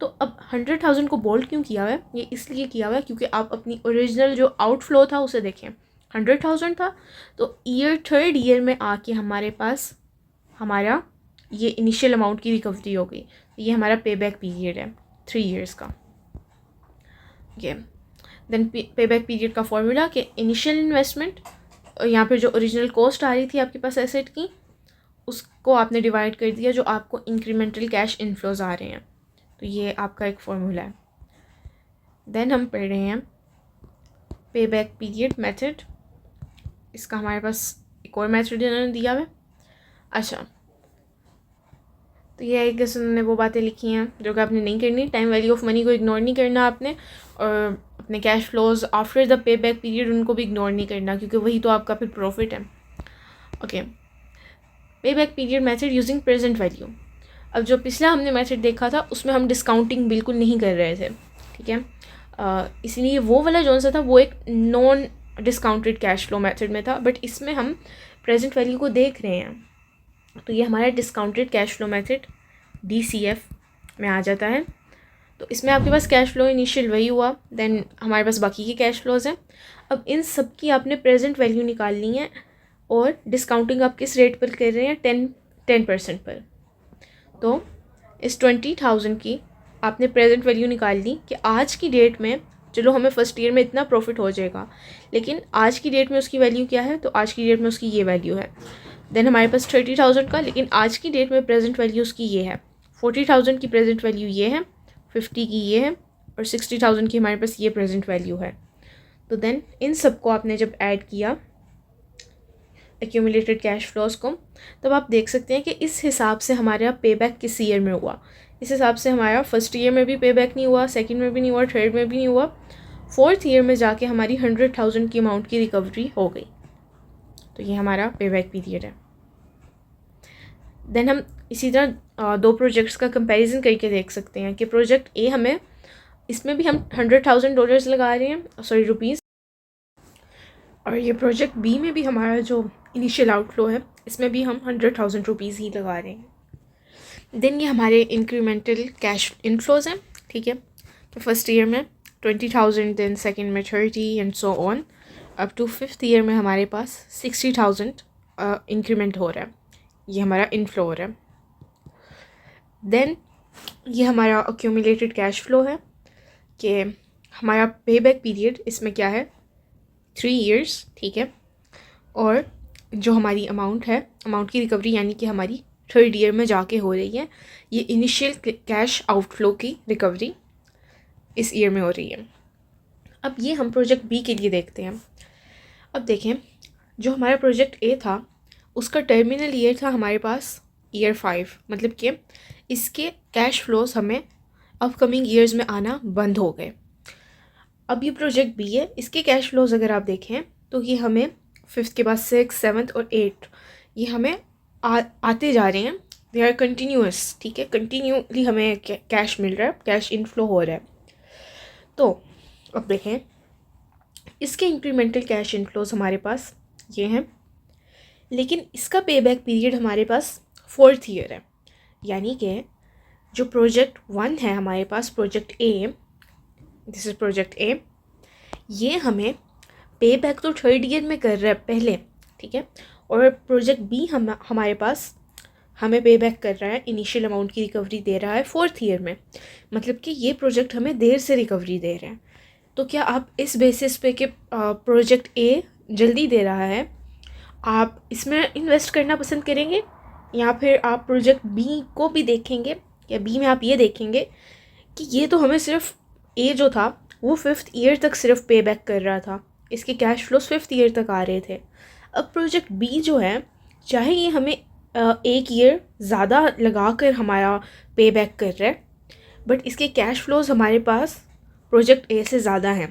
तो अब 100,000 को बोल्ड क्यों किया हुआ है, ये इसलिए किया हुआ है क्योंकि आप अपनी ओरिजिनल जो आउटफ्लो था उसे देखें, 100,000 था, तो थर्ड ईयर में आके हमारे पास हमारा ये इनिशियल अमाउंट की रिकवरी हो गई। ये हमारा पे बैक पीरियड है 3 इयर्स का। ये देन पे बैक पीरियड का फॉर्मूला कि इनिशियल इन्वेस्टमेंट यहाँ पर जो ओरिजिनल कॉस्ट आ रही थी आपके पास एसेट की, उसको आपने डिवाइड कर दिया जो आपको इंक्रीमेंटल कैश इनफ्लोज आ रहे हैं, तो ये आपका एक फॉर्मूला है। देन हम पढ़ रहे हैं पे बैक पीरियड मेथड, इसका हमारे पास एक और मेथड इन्होंने दिया हुआ है। अच्छा तो ये है कि उन्होंने वो बातें लिखी हैं जो कि आपने नहीं करनी, टाइम वैल्यू ऑफ मनी को इग्नोर नहीं करना आपने, और अपने cash flows after the pay back period उनको भी इग्नोर नहीं करना क्योंकि वही तो आपका फिर प्रॉफिट है। ओके पे back period method using present value. अब जो पिछला हमने मेथड देखा था उसमें हम डिस्काउंटिंग बिल्कुल नहीं कर रहे थे, ठीक है, इसलिए वो वाला जो सा था वो एक non discounted cash flow method में था, बट इसमें हम प्रेजेंट वैल्यू को देख रहे हैं, तो ये हमारा discounted cash flow method DCF में आ जाता है। तो इसमें आपके पास कैश फ्लो इनिशियल वही हुआ, देन हमारे पास बाकी के कैश फ्लोज हैं। अब इन सब की आपने प्रेजेंट वैल्यू निकालनी है, और डिस्काउंटिंग आप किस रेट पर कर रहे हैं, 10% पर। तो इस 20,000 की आपने प्रेजेंट वैल्यू निकाल ली कि आज की डेट में, चलो हमें फर्स्ट ईयर में इतना प्रॉफिट हो जाएगा, लेकिन आज की डेट में उसकी वैल्यू क्या है, तो आज की डेट में उसकी ये वैल्यू है। देन हमारे पास 30,000 का, लेकिन आज की डेट में प्रेजेंट वैल्यू उसकी ये है, 40,000 की प्रेजेंट वैल्यू ये है, 50 की ये है, और 60,000 की हमारे पास ये प्रेजेंट वैल्यू है। तो देन इन सबको आपने जब ऐड किया एक्यूमुलेटेड कैश फ्लोज को, तब आप देख सकते हैं कि इस हिसाब से हमारा पे बैक किस ईयर में हुआ। इस हिसाब से हमारा फर्स्ट ईयर में भी पे बैक नहीं हुआ, सेकंड में भी नहीं हुआ, थर्ड में भी नहीं हुआ, फोर्थ ईयर में जाके हमारी 100,000 की अमाउंट की रिकवरी हो गई। तो ये हमारा पे बैक पीरियड है। देन हम इसी तरह दो प्रोजेक्ट्स का कंपैरिजन करके देख सकते हैं कि प्रोजेक्ट ए हमें, इसमें भी हम $100,000 लगा रहे हैं, सॉरी रुपीज़, और ये प्रोजेक्ट बी में भी हमारा जो इनिशियल आउटफ्लो है इसमें भी हम 100,000 रुपीज़ ही लगा रहे हैं। देन ये हमारे इंक्रीमेंटल कैश इनफ्लोज हैं, ठीक है। तो फर्स्ट ईयर में 20,000, देन सेकंड में 30 and so on, up to fifth year में हमारे पास 60,000 इंक्रीमेंट हो रहा है, ये हमारा इनफ्लो हो रहा है। देन ये हमारा एक्यूमुलेटेड कैश फ्लो है कि हमारा पे बैक पीरियड इसमें क्या है, 3 इयर्स, ठीक है, और जो हमारी अमाउंट है, अमाउंट की रिकवरी यानी कि हमारी थर्ड ईयर में जाके हो रही है, ये इनिशियल कैश आउटफ्लो की रिकवरी इस ईयर में हो रही है। अब ये हम प्रोजेक्ट बी के लिए देखते हैं। अब देखें जो हमारा प्रोजेक्ट ए था उसका टर्मिनल ईयर था हमारे पास ईयर 5, मतलब कि इसके कैश फ्लोज हमें अपकमिंग ईयर्स में आना बंद हो गए। अब ये प्रोजेक्ट बी है, इसके कैश फ्लोज अगर आप देखें तो ये हमें 5th के बाद 6, 7th और 8 ये हमें आते जा रहे हैं, दे आर कंटिन्यूअस, ठीक है, कंटिन्यूली हमें कैश मिल रहा है, कैश इनफ्लो हो रहा है। तो अब देखें इसके इंक्रीमेंटल कैश इनफ्लोज हमारे पास ये हैं, लेकिन इसका पे बैक पीरियड हमारे पास 4th ईयर है, यानी कि जो प्रोजेक्ट 1 है हमारे पास, project A, this is project A, ये हमें पे बैक तो थर्ड ईयर में कर रहा है पहले, ठीक है, और प्रोजेक्ट बी हमारे पास हमें पे बैक कर रहा है, इनिशियल अमाउंट की रिकवरी दे रहा है फोर्थ ईयर में, मतलब कि ये प्रोजेक्ट हमें देर से रिकवरी दे रहे हैं। तो क्या आप इस बेसिस पे कि प्रोजेक्ट ए जल्दी दे रहा है, आप इसमें इन्वेस्ट करना पसंद करेंगे, या फिर आप प्रोजेक्ट बी को भी देखेंगे, या बी में आप ये देखेंगे कि ये तो हमें सिर्फ ए जो था वो फिफ्थ ईयर तक सिर्फ पे बैक कर रहा था, इसके कैश फ्लोज फिफ्थ ईयर तक आ रहे थे। अब प्रोजेक्ट बी जो है, चाहे ये हमें एक ईयर ज़्यादा लगा कर हमारा पे बैक कर रहा है, बट इसके कैश फ्लोज हमारे पास प्रोजेक्ट ए से ज़्यादा हैं।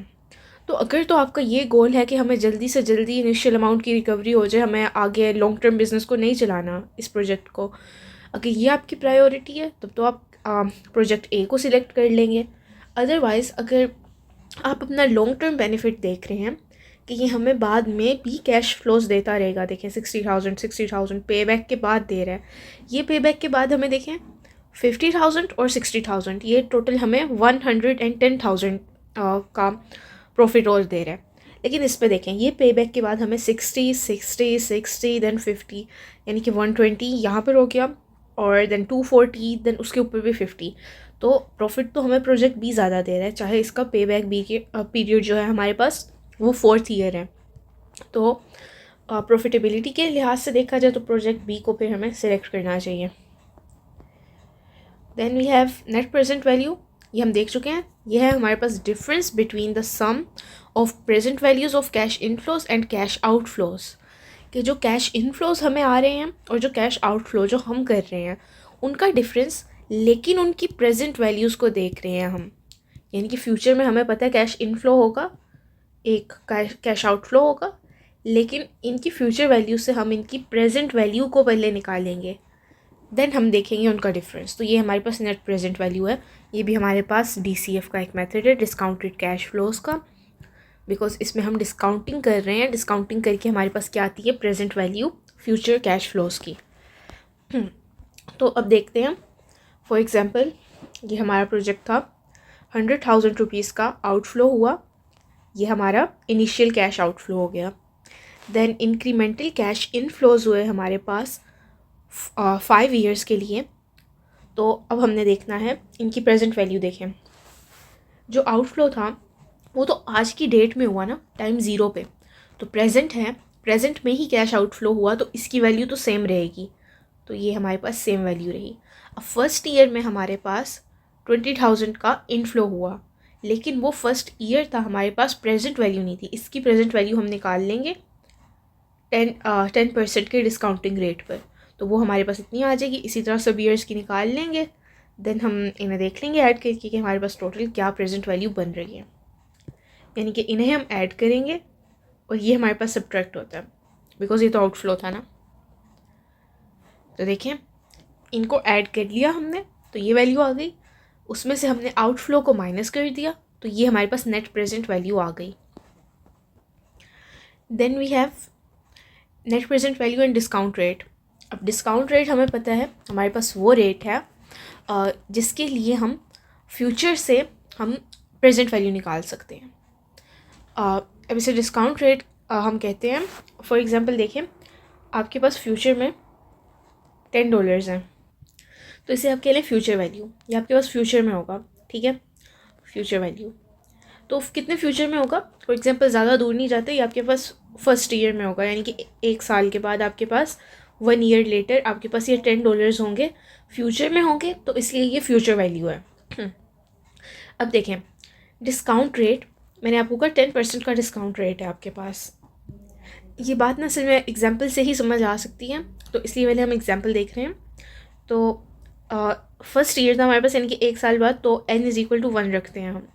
तो अगर तो आपका ये गोल है कि हमें जल्दी से जल्दी इनिशियल अमाउंट की रिकवरी हो जाए, हमें आगे लॉन्ग टर्म बिजनेस को नहीं चलाना इस प्रोजेक्ट को, अगर ये आपकी प्रायोरिटी है तब तो आप प्रोजेक्ट ए को सिलेक्ट कर लेंगे। अदरवाइज़ अगर आप अपना लॉन्ग टर्म बेनिफिट देख रहे हैं कि ये हमें बाद में भी कैश फ्लोज देता रहेगा, देखें 60,000 पे बैक के बाद दे रहा है, ये पे बैक के बाद हमें देखें 50,000 और 60,000, ये टोटल हमें 110,000 का प्रॉफिट और दे रहा है। लेकिन इस पे देखें ये पे बैक के बाद हमें 60 देन 50, यानी कि 120 यहाँ पर हो गया, और देन 240, देन उसके ऊपर भी 50। तो प्रॉफिट तो हमें प्रोजेक्ट बी ज़्यादा दे रहा है, चाहे इसका पे बैक बी के पीरियड जो है हमारे पास वो फोर्थ ईयर है। तो प्रॉफिटेबिलिटी के लिहाज से देखा जाए तो प्रोजेक्ट बी को फिर हमें सेलेक्ट करना चाहिए। Then we have net present value, ये हम देख चुके हैं, यह है हमारे पास difference between the sum of present values of cash inflows and cash outflows, कि जो कैश इनफ्लोज हमें आ रहे हैं और जो कैश आउटफ्लो जो हम कर रहे हैं उनका डिफरेंस, लेकिन उनकी प्रेजेंट वैल्यूज़ को देख रहे हैं हम, यानी कि फ्यूचर में हमें पता है कैश इनफ्लो होगा, एक कैश आउटफ्लो होगा, लेकिन इनकी फ्यूचर वैल्यू से हम इनकी प्रेजेंट वैल्यू को पहले निकालेंगे, देन हम देखेंगे उनका डिफरेंस। तो ये हमारे पास नेट प्रेजेंट वैल्यू है, ये भी हमारे पास DCF का एक मेथड है, डिस्काउंटेड कैश फ्लोज का, बिकॉज इसमें हम डिस्काउंटिंग कर रहे हैं, डिस्काउंटिंग करके हमारे पास क्या आती है, present value future cash flows की। तो अब देखते हैं, फॉर एग्जांपल ये हमारा प्रोजेक्ट था, 100,000 रुपीज़ का आउटफ्लो हुआ, ये हमारा इनिशियल कैश आउटफ्लो हो गया। देन इंक्रीमेंटल कैश इनफ्लोज हुए हमारे पास 5 ईयर्स के लिए। तो अब हमने देखना है इनकी प्रेजेंट वैल्यू। देखें जो आउटफ्लो था वो तो आज की डेट में हुआ ना, टाइम ज़ीरो पे, तो प्रेजेंट है, प्रेजेंट में ही कैश आउटफ्लो हुआ, तो इसकी वैल्यू तो सेम रहेगी, तो ये हमारे पास सेम वैल्यू रही। अब फर्स्ट ईयर में हमारे पास 20,000 का इनफ्लो हुआ, लेकिन वो फर्स्ट ईयर था, हमारे पास प्रेजेंट वैल्यू नहीं थी, इसकी प्रेजेंट वैल्यू हम निकाल लेंगे 10% के डिस्काउंटिंग रेट पर, तो वो हमारे पास इतनी आ जाएगी। इसी तरह सब ईयर्स की निकाल लेंगे, देन हम इन्हें देख लेंगे ऐड करके कि हमारे पास टोटल क्या प्रेजेंट वैल्यू बन रही है, यानी कि इन्हें हम ऐड करेंगे और ये हमारे पास सब्ट्रैक्ट होता है, बिकॉज ये तो आउटफ्लो था ना। तो देखें इनको ऐड कर लिया हमने, तो ये वैल्यू आ गई, उसमें से हमने आउटफ्लो को माइनस कर दिया, तो ये हमारे पास नेट प्रेजेंट वैल्यू आ गई। Then we have net present value and discount rate. अब डिस्काउंट रेट हमें पता है हमारे पास वो रेट है जिसके लिए हम फ्यूचर से हम प्रेजेंट वैल्यू निकाल सकते हैं। अब इसे डिस्काउंट रेट हम कहते हैं। फॉर एग्जांपल देखें आपके पास फ्यूचर में $10 हैं, तो इसे आप कह लें फ्यूचर वैल्यू, ये आपके पास फ्यूचर में होगा, ठीक है, फ्यूचर वैल्यू। तो कितने फ्यूचर में होगा, फॉर एग्जांपल ज़्यादा दूर नहीं जाते, ये आपके पास फर्स्ट ईयर में होगा, यानी कि 1 साल के बाद आपके पास 1 ईयर लेटर आपके पास ये $10 होंगे, फ्यूचर में होंगे, तो इसलिए ये फ्यूचर वैल्यू है। अब देखें डिस्काउंट रेट, मैंने आपको कहा 10% का डिस्काउंट रेट है आपके पास। ये बात ना सिर्फ मैं एग्जांपल से ही समझ आ सकती है, तो इसलिए पहले हम एग्जांपल देख रहे हैं। तो फर्स्ट ईयर था हमारे पास, यानी कि 1 साल बाद, तो n=1 रखते हैं हम,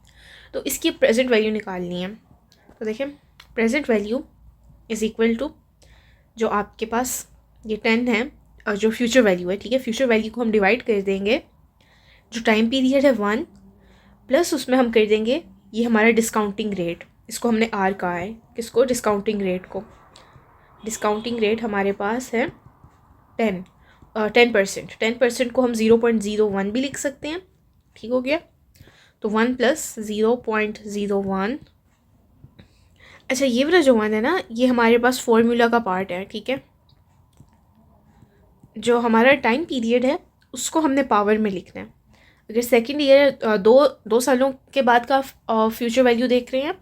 तो इसकी प्रेजेंट वैल्यू निकालनी है। तो देखें present value is equal to जो आपके पास ये 10 है और जो फ्यूचर वैल्यू है, ठीक है, फ्यूचर वैल्यू को हम डिवाइड कर देंगे, जो टाइम पीरियड है 1, प्लस उसमें हम कर देंगे ये हमारा डिस्काउंटिंग रेट, इसको हमने R कहा है, किसको, डिस्काउंटिंग रेट को। डिस्काउंटिंग रेट हमारे पास है 10%। 10% को हम 0.01 भी लिख सकते हैं, ठीक हो गया। तो 1 + 0.01 अच्छा, ये वाला जो वन है ना, ये हमारे पास फॉर्मूला का पार्ट है, ठीक है। जो हमारा टाइम पीरियड है उसको हमने पावर में लिखना है। अगर सेकेंड ईयर दो सालों के बाद का फ्यूचर वैल्यू देख रहे हैं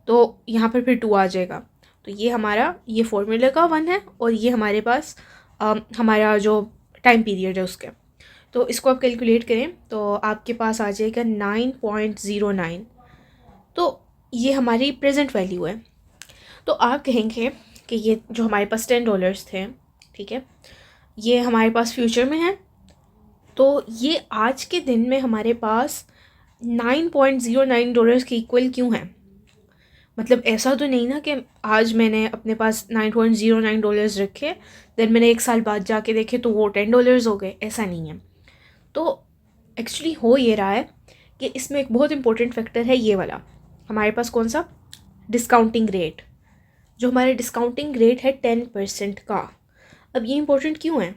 तो यहाँ पर फिर 2 आ जाएगा। तो ये हमारा ये फॉर्मूला का 1 है और ये हमारे पास हमारा जो टाइम पीरियड है उसके। तो इसको आप कैलकुलेट करें तो आपके पास आ जाएगा 9.09। तो ये हमारी प्रेजेंट वैल्यू है। तो आप कहेंगे कि ये जो हमारे पास $10 थे, ठीक है, ये हमारे पास फ्यूचर में है, तो ये आज के दिन में हमारे पास $9.09 के इक्वल क्यों है। मतलब ऐसा तो नहीं ना कि आज मैंने अपने पास $9.09 रखे, देन मैंने 1 साल बाद जाके देखे तो वो $10 हो गए, ऐसा नहीं है। तो एक्चुअली हो ये रहा है कि इसमें एक बहुत इंपॉर्टेंट फैक्टर है ये वाला, हमारे पास कौन सा, डिस्काउंटिंग रेट। जो हमारा डिस्काउंटिंग रेट है 10% का। अब ये इंपॉर्टेंट क्यों है,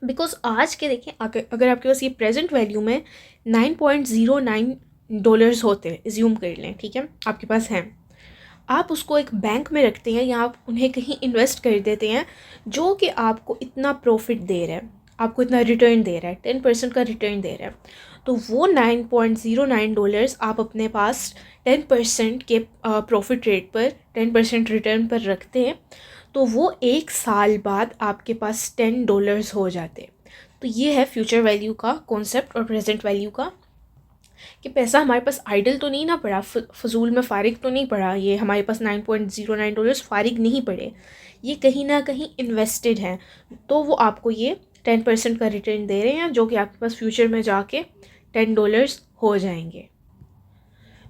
बिकॉज आज के देखें अगर आपके पास ये प्रेजेंट वैल्यू में $9.09 होते हैं, एज्यूम कर लें, ठीक है, आपके पास हैं, आप उसको एक बैंक में रखते हैं या आप उन्हें कहीं इन्वेस्ट कर देते हैं जो कि आपको इतना प्रॉफिट दे रहा है, आपको इतना रिटर्न दे रहा है, 10% का रिटर्न दे रहा है, तो वो $9.09 आप अपने पास 10% के प्रॉफिट रेट पर 10% रिटर्न पर रखते हैं, तो वो 1 साल बाद आपके पास $10 हो जाते हैं। तो ये है फ्यूचर वैल्यू का कॉन्सेप्ट और प्रेजेंट वैल्यू का, कि पैसा हमारे पास आइडल तो नहीं ना पड़ा, फजूल में फ़ारिग तो नहीं पड़ा, ये हमारे पास $9.09 फ़ारिग नहीं पड़े, ये कहीं ना कहीं इन्वेस्टेड हैं, तो वो आपको ये 10% का रिटर्न दे रहे हैं जो कि आपके पास फ्यूचर में जाके $10 हो जाएंगे।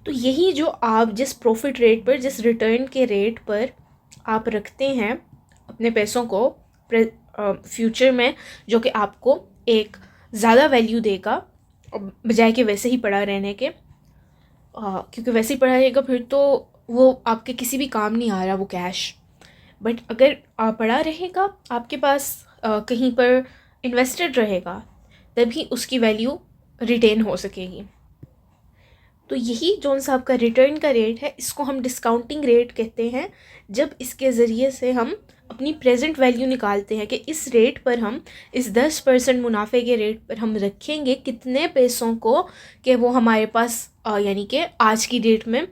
तो यही जो आप जिस प्रॉफिट रेट पर, जिस रिटर्न के रेट पर आप रखते हैं अपने पैसों को फ्यूचर में, जो कि आपको एक ज़्यादा वैल्यू देगा बजाय कि वैसे ही पड़ा रहने के, क्योंकि वैसे ही पड़ा रहेगा फिर तो वो आपके किसी भी काम नहीं आ रहा वो कैश। बट अगर पड़ा रहेगा आपके पास, कहीं पर इन्वेस्टेड रहेगा, तभी उसकी वैल्यू रिटेन हो सकेगी। तो यही जौन सा आपका रिटर्न का रेट है, इसको हम डिस्काउंटिंग रेट कहते हैं, जब इसके ज़रिए से हम अपनी प्रेजेंट वैल्यू निकालते हैं कि इस रेट पर हम, इस 10% मुनाफे के रेट पर हम रखेंगे कितने पैसों को, कि वो हमारे पास यानी कि आज की डेट में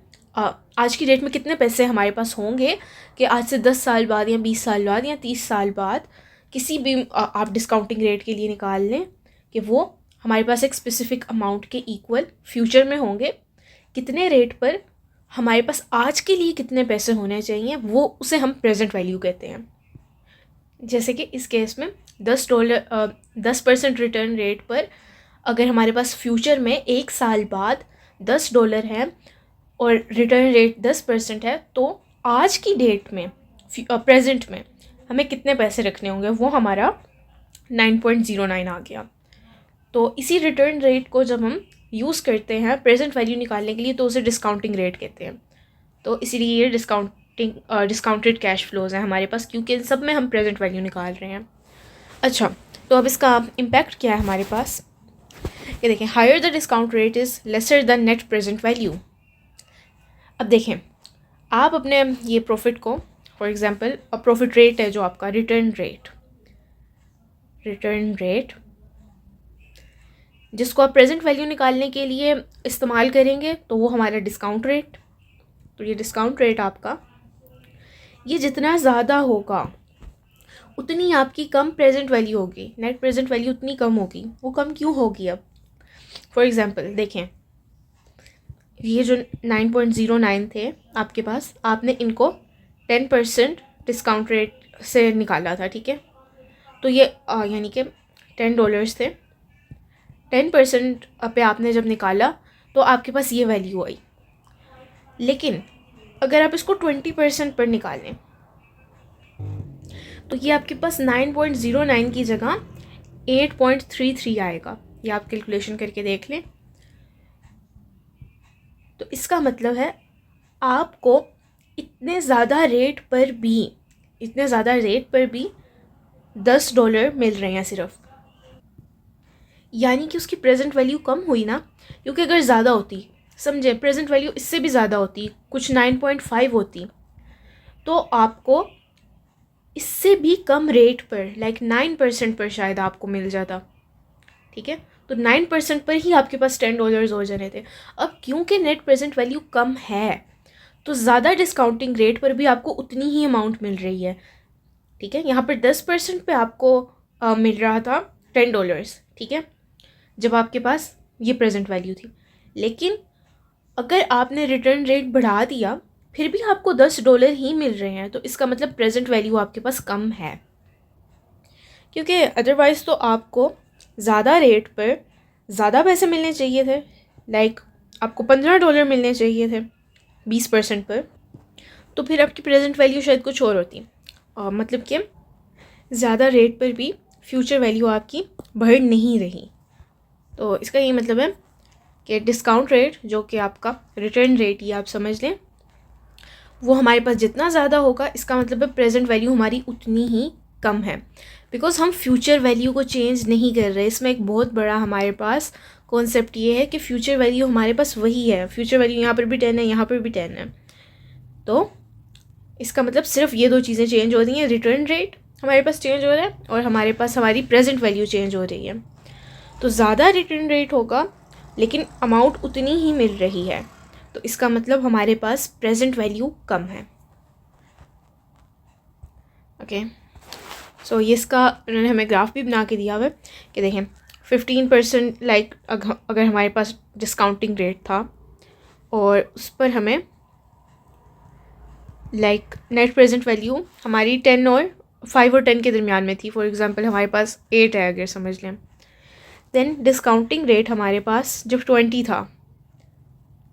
कितने पैसे हमारे पास होंगे कि आज से 10 साल बाद या 20 साल बाद या 30 साल बाद, किसी भी आप डिस्काउंटिंग रेट के लिए निकाल लें कि वो हमारे पास एक स्पेसिफिक अमाउंट के इक्वल फ्यूचर में होंगे, कितने रेट पर हमारे पास आज के लिए कितने पैसे होने चाहिए, वो उसे हम प्रेजेंट वैल्यू कहते हैं। जैसे कि इस केस में $10 रिटर्न रेट पर अगर हमारे पास फ्यूचर में 1 साल बाद $10 है और रिटर्न रेट 10% है, तो आज की डेट में प्रेजेंट में हमें कितने पैसे रखने होंगे, वो हमारा 9.09 आ गया। तो इसी रिटर्न रेट को जब हम यूज़ करते हैं प्रेजेंट वैल्यू निकालने के लिए तो उसे डिस्काउंटिंग रेट कहते हैं। तो इसीलिए ये डिस्काउंटेड कैश फ्लोज हैं हमारे पास, क्योंकि इन सब में हम प्रेजेंट वैल्यू निकाल रहे हैं। अच्छा, तो अब इसका इम्पैक्ट क्या है हमारे पास, ये देखें, higher the discount rate is lesser the net present value. अब देखें, आप अपने ये प्रॉफिट को, फॉर एग्जांपल प्रॉफिट रेट है जो आपका रिटर्न रेट जिसको आप प्रेजेंट वैल्यू निकालने के लिए इस्तेमाल करेंगे, तो वो हमारा डिस्काउंट रेट। तो ये डिस्काउंट रेट आपका, ये जितना ज़्यादा होगा उतनी आपकी कम प्रेजेंट वैल्यू होगी, नेट प्रेजेंट वैल्यू उतनी कम होगी। वो कम क्यों होगी? अब फॉर एग्जांपल देखें, ये जो 9.09 थे आपके पास, आपने इनको 10% डिस्काउंट रेट से निकाला था, ठीक है, तो ये यानी कि $10 थे, 10% पे आपने जब निकाला तो आपके पास ये वैल्यू आई। लेकिन अगर आप इसको 20% पर निकालें तो ये आपके पास 9.09 की जगह 8.33 आएगा। ये आप कैलकुलेशन करके देख लें। तो इसका मतलब है आपको इतने ज़्यादा रेट पर भी $10 मिल रहे हैं सिर्फ, यानी कि उसकी प्रेजेंट वैल्यू कम हुई ना, क्योंकि अगर ज़्यादा होती समझे, प्रेजेंट वैल्यू इससे भी ज़्यादा होती, कुछ 9.5 होती, तो आपको इससे भी कम रेट पर, लाइक 9% पर शायद आपको मिल जाता, ठीक है। तो 9% पर ही आपके पास $10 हो जाने थे। अब क्योंकि नेट प्रेजेंट वैल्यू कम है, तो ज़्यादा डिस्काउंटिंग रेट पर भी आपको उतनी ही अमाउंट मिल रही है, ठीक है। यहाँ पर 10% पे आपको मिल रहा था $10, ठीक है, जब आपके पास ये प्रेजेंट वैल्यू थी। लेकिन अगर आपने रिटर्न रेट बढ़ा दिया, फिर भी आपको $10 ही मिल रहे हैं, तो इसका मतलब प्रेजेंट वैल्यू आपके पास कम है, क्योंकि अदरवाइज़ तो आपको ज़्यादा रेट पर ज़्यादा पैसे मिलने चाहिए थे, लाइक आपको $15 मिलने चाहिए थे 20% पर, तो फिर आपकी प्रेजेंट वैल्यू शायद कुछ और होती। मतलब कि ज़्यादा रेट पर भी फ्यूचर वैल्यू आपकी बढ़ नहीं रही। तो इसका ये मतलब है कि डिस्काउंट रेट, जो कि आपका रिटर्न रेट ये आप समझ लें, वो हमारे पास जितना ज़्यादा होगा, इसका मतलब है प्रेजेंट वैल्यू हमारी उतनी ही कम है, बिकॉज हम फ्यूचर वैल्यू को चेंज नहीं कर रहे। इसमें एक बहुत बड़ा हमारे पास कॉन्सेप्ट ये है कि फ्यूचर वैल्यू हमारे पास वही है, फ्यूचर वैल्यू यहाँ पर भी 10 है, यहाँ पर भी 10 है, तो इसका मतलब सिर्फ ये दो चीज़ें चेंज हो रही हैं, रिटर्न रेट हमारे पास चेंज हो रहा है और हमारे पास हमारी प्रेजेंट वैल्यू चेंज हो रही है। तो ज़्यादा रिटर्न रेट होगा लेकिन अमाउंट उतनी ही मिल रही है, तो इसका मतलब हमारे पास प्रेजेंट वैल्यू कम है। ओके, सो ये इसका उन्होंने हमें ग्राफ भी बना के दिया हुआ है कि देखें 15% लाइक अगर हमारे पास डिस्काउंटिंग रेट था और उस पर हमें लाइक नेट प्रेजेंट वैल्यू हमारी 10 और 5 और 10 के दरमियान में थी, फॉर एग्जांपल हमारे पास 8 है अगर समझ लें, देन डिस्काउंटिंग रेट हमारे पास जब 20 था,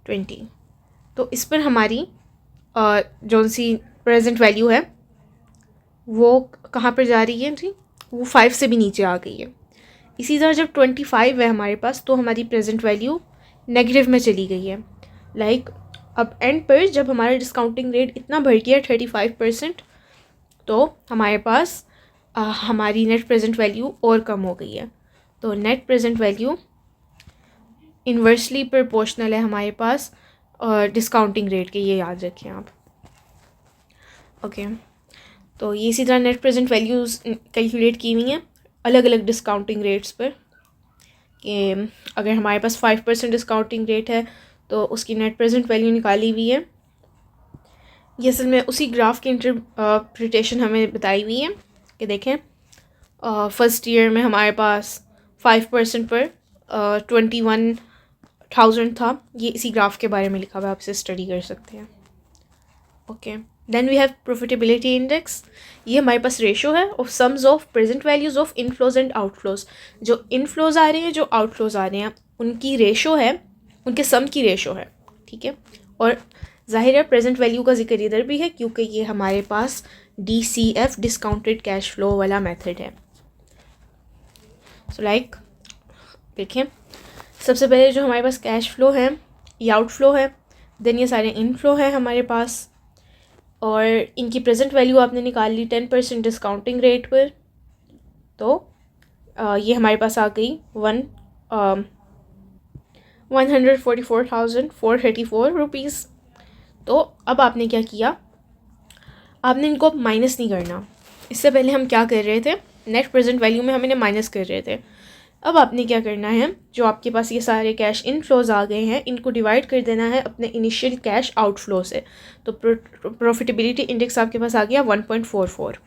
20, तो इस पर हमारी जो सी प्रेजेंट वैल्यू है वो कहाँ पर जा रही है जी, वो 5 से भी नीचे आ गई है। इसी तरह जब 25 है हमारे पास, तो हमारी प्रेजेंट वैल्यू नेगेटिव में चली गई है। लाइक अब एंड पर जब हमारा डिस्काउंटिंग रेट इतना बढ़ गया 35%, तो हमारे पास हमारी नेट प्रेजेंट वैल्यू और कम हो गई है। तो net present value inversely proportional है हमारे पास डिस्काउंटिंग रेट के, ये याद रखें आप। ओके, तो ये इसी तरह नेट प्रेजेंट वैल्यूज़ कैलकुलेट की हुई हैं अलग अलग डिस्काउंटिंग रेट्स पर, कि अगर हमारे पास 5% डिस्काउंटिंग रेट है तो उसकी नेट प्रेजेंट वैल्यू निकाली हुई है। ये असल में उसी ग्राफ की इंटरप्रिटेशन हमें बताई हुई है कि देखें फर्स्ट ईयर में हमारे पास 5% पर 21,000 था, ये इसी ग्राफ के बारे में लिखा हुआ है, आपसे स्टडी कर सकते हैं। Okay, then we have profitability index. ये हमारे पास रेशो है of sums of present values of inflows and outflows. जो इनफ्लोज आ रहे हैं, जो आउटफ्लोज आ रहे हैं, उनकी रेशो है, उनके सम की रेशो है, ठीक है। और जाहिर है प्रेजेंट वैल्यू का जिक्र इधर भी है क्योंकि ये हमारे पास DCF डिस्काउंटेड कैश फ्लो वाला मेथड है। सो लाइक देखें, सबसे पहले जो हमारे पास कैश फ्लो है ये आउटफ्लो है, देन ये सारे इनफ्लो है हमारे पास, और इनकी प्रेजेंट वैल्यू आपने निकाल ली 10% डिस्काउंटिंग रेट पर, तो ये हमारे पास आ गई 144,434 रुपीज़। तो अब आपने क्या किया, आपने इनको माइनस नहीं करना। इससे पहले हम क्या कर रहे थे, नेट प्रेजेंट वैल्यू में हम इन्हें माइनस कर रहे थे। अब आपने क्या करना है, जो आपके पास ये सारे कैश इनफ्लोज आ गए हैं, इनको डिवाइड कर देना है अपने इनिशियल कैश आउटफ्लो से। तो प्रॉफिटेबिलिटी इंडेक्स आपके पास आ गया 1.44।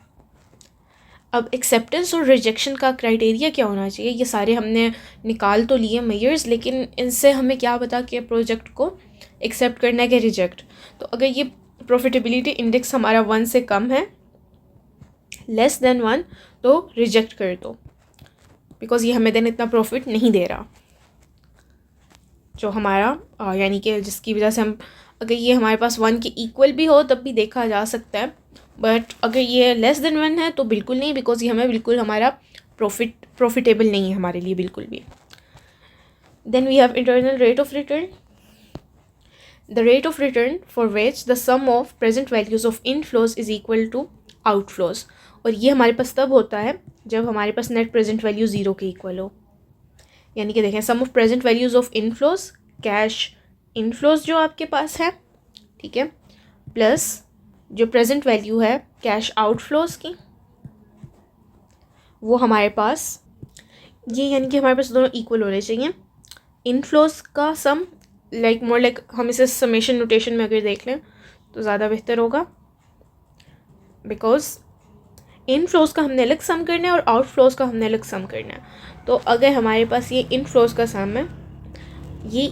अब एक्सेप्टेंस और रिजेक्शन का क्राइटेरिया क्या होना चाहिए, ये सारे हमने निकाल तो लिए मेजर्स, लेकिन इनसे हमें क्या पता कि प्रोजेक्ट को एक्सेप्ट करना है कि रिजेक्ट। तो अगर ये प्रॉफिटेबिलिटी इंडेक्स हमारा 1 से कम है, लेस देन 1, तो रिजेक्ट कर दो, बिकॉज ये हमें देन इतना प्रॉफिट नहीं दे रहा जो हमारा यानी कि जिसकी वजह से हम, अगर ये हमारे पास 1 के इक्वल भी हो तब भी देखा जा सकता है, बट अगर ये लेस देन 1 है तो बिल्कुल नहीं, बिकॉज ये हमें बिल्कुल हमारा प्रॉफिटेबल नहीं है हमारे लिए बिल्कुल भी। Then we have internal rate of return, the rate of return for which the sum of present values of inflows is equal to outflows. और ये हमारे पास तब होता है जब हमारे पास नेट प्रेजेंट वैल्यू 0 के इक्वल हो। यानी कि देखें, sum of present values of inflows cash inflows जो आपके पास है, ठीक है, प्लस जो प्रेजेंट वैल्यू है कैश आउटफ्लोज की, वो हमारे पास ये यानी कि हमारे पास दोनों इक्वल होने चाहिए। इनफ्लोज का सम लाइक मोर लाइक हम इसे समेशन नोटेशन में अगर देख लें तो ज़्यादा बेहतर होगा, बिकॉज इनफ्लोज का हमने अलग सम करना है और आउटफ्लोज का हमने अलग सम करना है। तो अगर हमारे पास ये इनफ्लोज का सम है, ये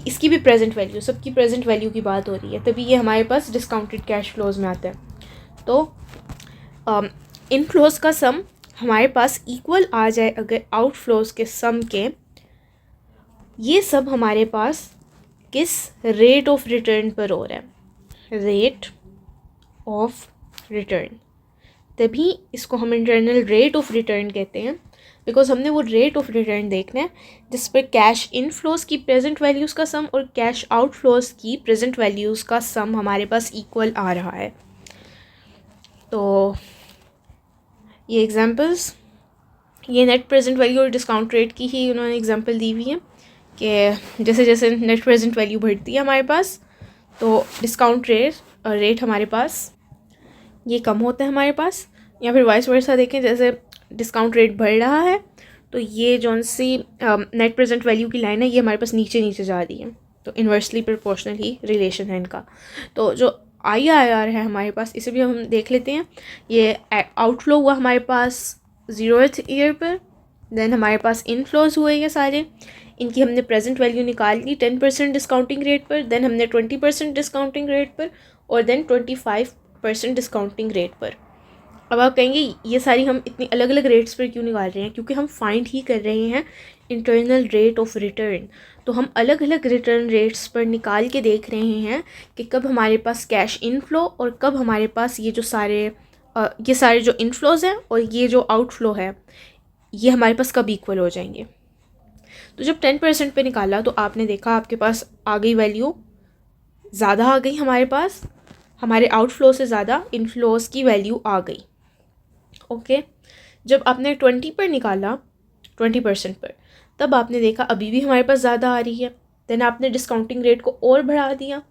इसकी भी प्रेजेंट वैल्यू, सबकी प्रेजेंट वैल्यू की बात हो रही है, तभी ये हमारे पास डिस्काउंटेड कैश फ्लोज में आता है। तो इनफ्लोज का सम हमारे पास इक्वल आ जाए अगर आउटफ्लोज के सम के, ये सब हमारे पास किस रेट ऑफ रिटर्न पर हो रहा है, रेट ऑफ रिटर्न, तभी इसको हम इंटरनल रेट ऑफ रिटर्न कहते हैं, बिकॉज हमने वो रेट ऑफ रिटर्न देखना है जिस पर कैश इनफ्लोज की प्रेजेंट वैल्यूज़ का सम और कैश आउटफ्लोज की प्रेजेंट वैल्यूज़ का सम हमारे पास इक्वल आ रहा है। तो ये एग्जांपल्स, ये नेट प्रेजेंट वैल्यू और डिस्काउंट रेट की ही उन्होंने एग्जांपल दी हुई है कि जैसे जैसे नेट प्रेजेंट वैल्यू बढ़ती है हमारे पास, तो डिस्काउंट रेट हमारे पास ये कम होता है हमारे पास, या फिर वाइस वर्सा देखें, जैसे डिस्काउंट रेट बढ़ रहा है तो ये जौन सी नेट प्रेजेंट वैल्यू की लाइन है ये हमारे पास नीचे नीचे जा रही है, तो इन्वर्सली प्रोपोर्शनल ही रिलेशन है इनका। तो जो IRR है हमारे पास, इसे भी हम देख लेते हैं। ये आउटफ्लो हुआ हमारे पास 0th ईयर पर, देन हमारे पास इनफ्लोज हुए ये सारे, इनकी हमने प्रेजेंट वैल्यू निकाल ली 10% डिस्काउंटिंग रेट पर, देन हमने 20% डिस्काउंटिंग रेट पर, और देन 25% डिस्काउंटिंग रेट पर। अब आप कहेंगे ये सारी हम इतनी अलग अलग रेट्स पर क्यों निकाल रहे हैं, क्योंकि हम फाइंड ही कर रहे हैं इंटरनल रेट ऑफ रिटर्न। तो हम अलग अलग रिटर्न रेट्स पर निकाल के देख रहे हैं कि कब हमारे पास कैश इनफ्लो और कब हमारे पास ये सारे जो इनफ्लोज हैं और ये जो आउटफ्लो है ये हमारे पास कब इक्वल हो जाएंगे। तो जब 10% पे निकाला तो आपने देखा आपके पास आ गई वैल्यू ज़्यादा आ गई, हमारे पास हमारे आउटफ्लो से ज़्यादा इनफ्लोज की वैल्यू आ गई। ओके, जब आपने 20 पर निकाला 20% पर, तब आपने देखा अभी भी हमारे पास ज़्यादा आ रही है, देन आपने डिस्काउंटिंग रेट को और बढ़ा दिया,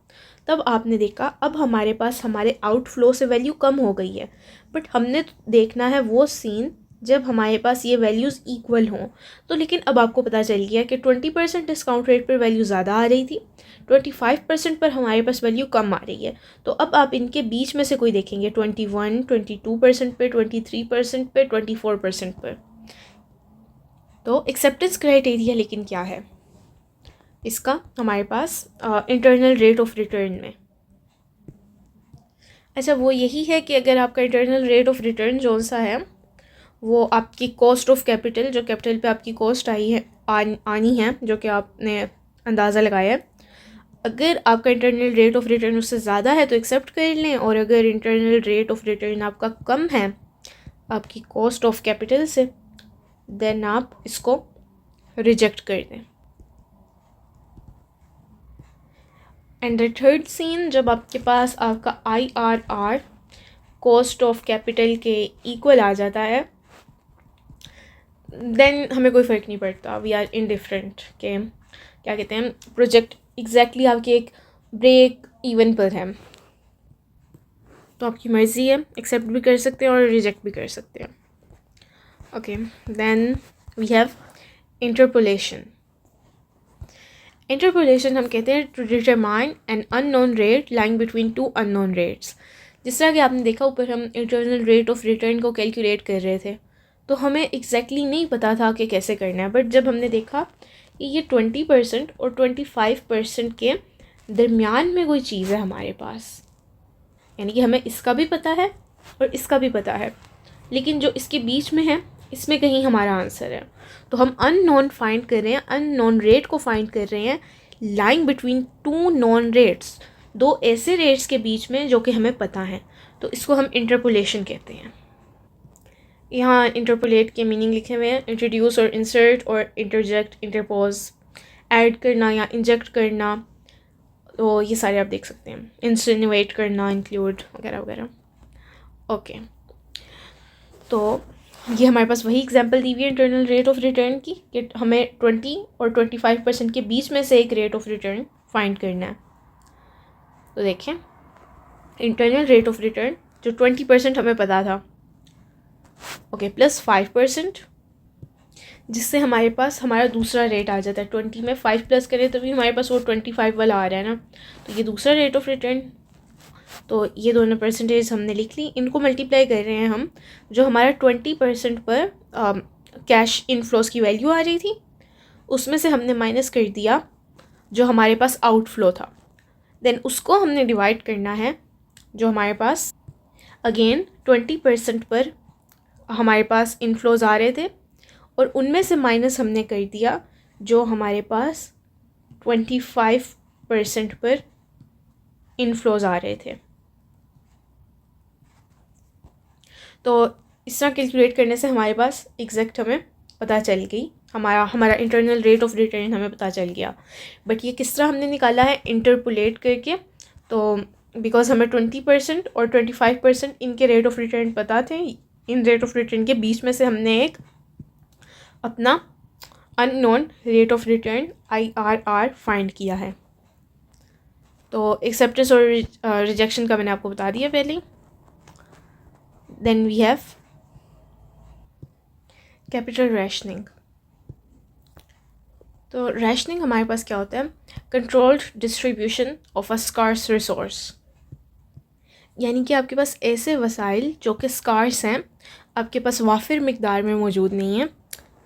तब आपने देखा अब हमारे पास हमारे आउटफ्लो से वैल्यू कम हो गई है। बट हमने देखना है वो सीन जब हमारे पास ये वैल्यूज़ इक्वल हों। तो लेकिन अब आपको पता चल गया कि 20% डिस्काउंट रेट पर वैल्यू ज़्यादा आ रही थी, 25% पर हमारे पास वैल्यू कम आ रही है। तो अब आप इनके बीच में से कोई देखेंगे 21, 22% पे, 23% पे, 24% पर। तो एक्सेप्टेंस क्राइटेरिया लेकिन क्या है इसका हमारे पास इंटरनल रेट ऑफ रिटर्न में? अच्छा, वो यही है कि अगर आपका इंटरनल रेट ऑफ रिटर्न जौन सा है वो आपकी कॉस्ट ऑफ कैपिटल, जो कैपिटल पे आपकी कॉस्ट आई है आनी है, जो कि आपने अंदाज़ा लगाया है, अगर आपका इंटरनल रेट ऑफ रिटर्न उससे ज़्यादा है तो एक्सेप्ट कर लें, और अगर इंटरनल रेट ऑफ रिटर्न आपका कम है आपकी कॉस्ट ऑफ कैपिटल से, देन आप इसको रिजेक्ट कर दें। एंड द थर्ड सीन, जब आपके पास आपका IRR कॉस्ट ऑफ कैपिटल के इक्वल आ जाता है, देन हमें कोई फ़र्क नहीं पड़ता, वी आर इनडिफरेंट के क्या कहते हैं, प्रोजेक्ट एग्जैक्टली आपकी एक ब्रेक इवन पर है, तो आपकी मर्ज़ी है, एक्सेप्ट भी कर सकते हैं और रिजेक्ट भी कर सकते हैं। Okay, then we have interpolation. Interpolation हम कहते हैं to determine an unknown rate lying between two unknown rates. जिस तरह कि आपने देखा ऊपर हम इंटरनल रेट ऑफ रिटर्न को कैलकुलेट कर रहे थे, तो हमें एग्जैक्टली नहीं पता था कि कैसे करना है, बट जब हमने देखा कि ये 20% और 25% के दरमियान में कोई चीज़ है हमारे पास, यानी कि हमें इसका भी पता है और इसका भी पता है, लेकिन जो इसके बीच में है इसमें कहीं हमारा आंसर है, तो हम अननोन फाइंड कर रहे हैं, अननोन रेट को फाइंड कर रहे हैं lying between to non rates, दो ऐसे रेट्स के बीच में जो कि हमें पता है, तो इसको हम इंटरपोलेशन कहते हैं। यहाँ इंटरपोलेट के मीनिंग लिखे हुए हैं, इंट्रोड्यूस और इंसर्ट और इंटरजेक्ट, इंटरपोज, ऐड करना या इंजेक्ट करना, तो ये सारे आप देख सकते हैं, इंसिनुएट करना, इंक्लूड वगैरह वगैरह। ओके, तो ये हमारे पास वही एग्जांपल दी हुई है इंटरनल रेट ऑफ रिटर्न की कि हमें 20 और 25% के बीच में से एक रेट ऑफ रिटर्न फाइंड करना है। तो देखें इंटरनल रेट ऑफ रिटर्न जो 20% हमें पता था, ओके, प्लस 5%, जिससे हमारे पास हमारा दूसरा रेट आ जाता है। 20 में 5 प्लस करें तो भी हमारे पास वो 25 वाला आ रहा है ना, तो ये दूसरा रेट ऑफ रिटर्न। तो ये दोनों परसेंटेज हमने लिख ली, इनको मल्टीप्लाई कर रहे हैं हम, जो हमारा 20% पर कैश इनफ्लोस की वैल्यू आ रही थी, उसमें से हमने माइनस कर दिया जो हमारे पास आउटफ्लो था, देन उसको हमने डिवाइड करना है जो हमारे पास अगेन 20% पर हमारे पास इनफ्लोज आ रहे थे, और उनमें से माइनस हमने कर दिया जो हमारे पास 25% पर इनफ्लोज आ रहे थे। तो इस तरह कैलकुलेट करने से हमारे पास एग्जैक्ट हमें पता चल गई, हमारा इंटरनल रेट ऑफ रिटर्न हमें पता चल गया। बट ये किस तरह हमने निकाला है, इंटरपोलेट करके। तो बिकॉज हमें 20% और 25% इनके रेट ऑफ रिटर्न पता थे, इन रेट ऑफ रिटर्न के बीच में से हमने एक अपना unknown rate of return IRR find किया है। तो एक्सेप्टेंस और रिजेक्शन का मैंने आपको बता दिया पहले। Then we have capital rationing. तो रैशनिंग हमारे पास क्या होता है, controlled distribution of a scarce resource, यानी कि आपके पास ऐसे वसाइल जो कि स्कार्स हैं, आपके पास वाफिर मिकदार में मौजूद नहीं है,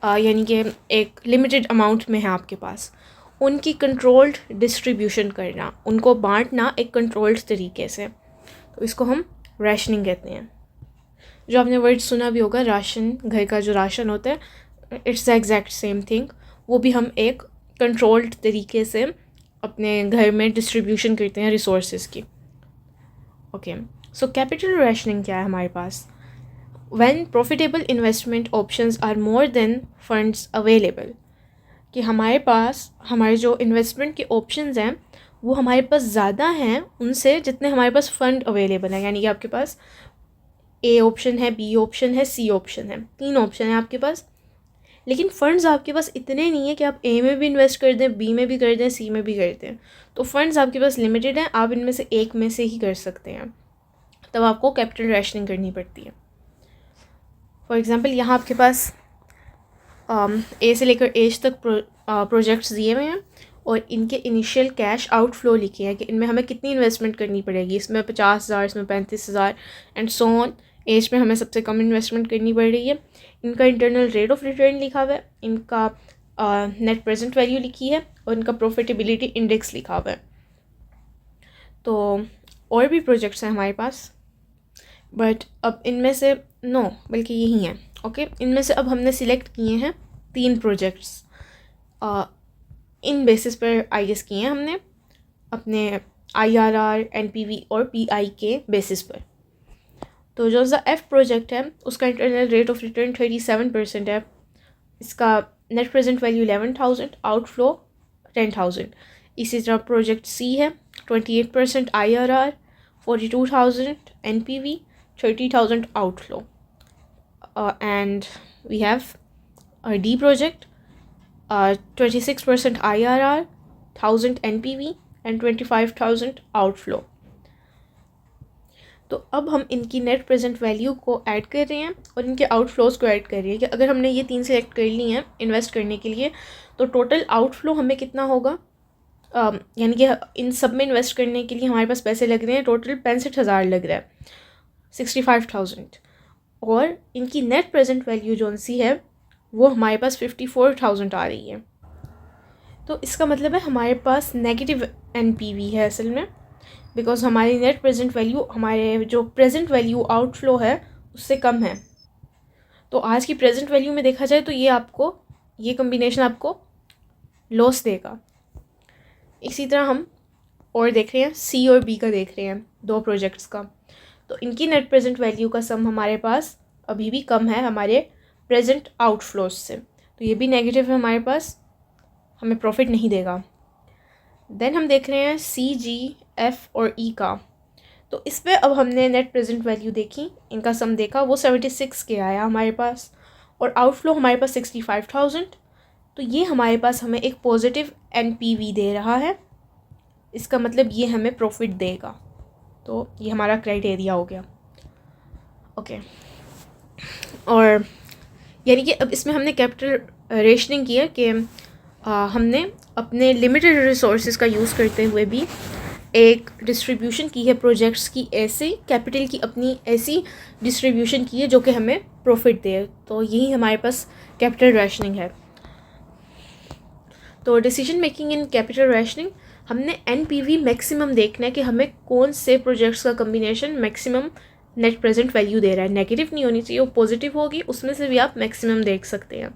यानी कि एक लिमिटेड अमाउंट में है आपके पास, उनकी कंट्रोल्ड डिस्ट्रीब्यूशन करना, उनको बांटना एक कंट्रोल्ड तरीके से, तो इसको हम रैशनिंग कहते हैं। जो आपने वर्ड सुना भी होगा, राशन, घर का जो राशन होता है, it's the exact same thing, वो भी हम एक कंट्रोल्ड तरीके से अपने घर में डिस्ट्रीब्यूशन करते हैं रिसोर्सेज की। ओके, सो कैपिटल रैशनिंग क्या है हमारे पास, when profitable investment options are more than funds available, कि हमारे पास हमारे जो इन्वेस्टमेंट के ऑप्शंस हैं वो हमारे पास ज़्यादा हैं उनसे जितने हमारे पास फ़ंड अवेलेबल हैं। यानी कि आपके पास A ऑप्शन है, B ऑप्शन है, C ऑप्शन है, 3 ऑप्शन है आपके पास, लेकिन फ़ंड्स आपके पास इतने नहीं है कि आप A में भी इन्वेस्ट कर दें, B में भी कर दें, C में भी कर दें। तो फंड्स आपके पास लिमिटेड हैं, आप इनमें से एक में से ही कर सकते हैं, तब आपको कैपिटल रैशनिंग करनी पड़ती है। फॉर एग्ज़ाम्पल यहाँ आपके पास A से लेकर H तक प्रोजेक्ट्स दिए हुए हैं और इनके इनिशियल कैश आउटफ्लो लिखे हैं कि इनमें हमें कितनी इन्वेस्टमेंट करनी पड़ेगी, इसमें 50,000, इसमें 35,000 एंड सो ऑन। एज में हमें सबसे कम इन्वेस्टमेंट करनी पड़ रही है। इनका इंटरनल रेट ऑफ रिटर्न लिखा हुआ है, इनका नेट प्रेजेंट वैल्यू लिखी है और इनका प्रॉफिटेबिलिटी इंडेक्स लिखा हुआ है। तो और भी प्रोजेक्ट्स हैं हमारे पास, बट अब इनमें से बल्कि यही हैं। ओके, इनमें से अब हमने सिलेक्ट किए हैं 3 प्रोजेक्ट्स, इन बेसिस पर IS किए हैं हमने अपने IRR, NPV और PI के बेसिस पर। तो जो सा F प्रोजेक्ट है उसका इंटरनल रेट ऑफ रिटर्न 37% है, इसका नेट प्रेजेंट वैल्यू 11,000, आउटफ्लो 10,000। इसी तरह प्रोजेक्ट C है 28% IRR, 42,000 NPV, 30,000 outflow. And we have D project 26% IRR, 1,000 NPV and 25,000 outflow. तो अब हम इनकी नेट प्रेजेंट वैल्यू को ऐड कर रहे हैं और इनके आउटफ्लोज को ऐड कर रहे हैं कि अगर हमने ये 3 सेलेक्ट कर ली हैं इन्वेस्ट करने के लिए, तो टोटल आउटफ्लो हमें कितना होगा, यानी कि इन सब में इन्वेस्ट करने के लिए हमारे पास पैसे लग रहे हैं टोटल 65,000 लग रहा है, 65,000, और इनकी नेट प्रेजेंट वैल्यू जो सी है वो हमारे पास 54,000 आ रही है। तो इसका मतलब है हमारे पास नेगेटिव NPV है असल में, बिकॉज हमारी नेट प्रेजेंट वैल्यू हमारे जो प्रेजेंट वैल्यू आउटफ्लो है उससे कम है। तो आज की प्रेजेंट वैल्यू में देखा जाए तो ये कम्बिनेशन आपको लॉस देगा। इसी तरह हम और देख रहे हैं C और B का देख रहे हैं 2 प्रोजेक्ट्स का, तो इनकी नेट प्रेजेंट वैल्यू का सम हमारे पास अभी भी कम है हमारे प्रेजेंट आउटफ्लोज से, तो ये भी नेगेटिव है हमारे पास, हमें प्रॉफिट नहीं देगा। देन हम देख रहे हैं C, G, F और E का, तो इस पर अब हमने नेट प्रेजेंट वैल्यू देखी, इनका सम देखा, वो 76 के आया हमारे पास, और आउटफ्लो हमारे पास 65,000। तो ये हमारे पास हमें एक पॉजिटिव NPV दे रहा है, इसका मतलब ये हमें प्रॉफिट देगा। तो ये हमारा क्राइटेरिया हो गया। ओके, और यानी कि अब इसमें हमने कैपिटल रेशनिंग किया कि हमने अपने लिमिटेड रिसोर्सेज का यूज़ करते हुए भी एक डिस्ट्रीब्यूशन की है प्रोजेक्ट्स की, ऐसे कैपिटल की अपनी ऐसी डिस्ट्रीब्यूशन की है जो कि हमें प्रॉफिट दे। तो यही हमारे पास कैपिटल रेशनिंग है। तो decision making in capital rationing, हमने NPV मैक्सिमम देखना है कि हमें कौन से प्रोजेक्ट्स का combination maximum net present value दे रहा है। नेगेटिव नहीं होनी चाहिए, वो पॉजिटिव होगी, उसमें से भी आप मैक्सिमम देख सकते हैं।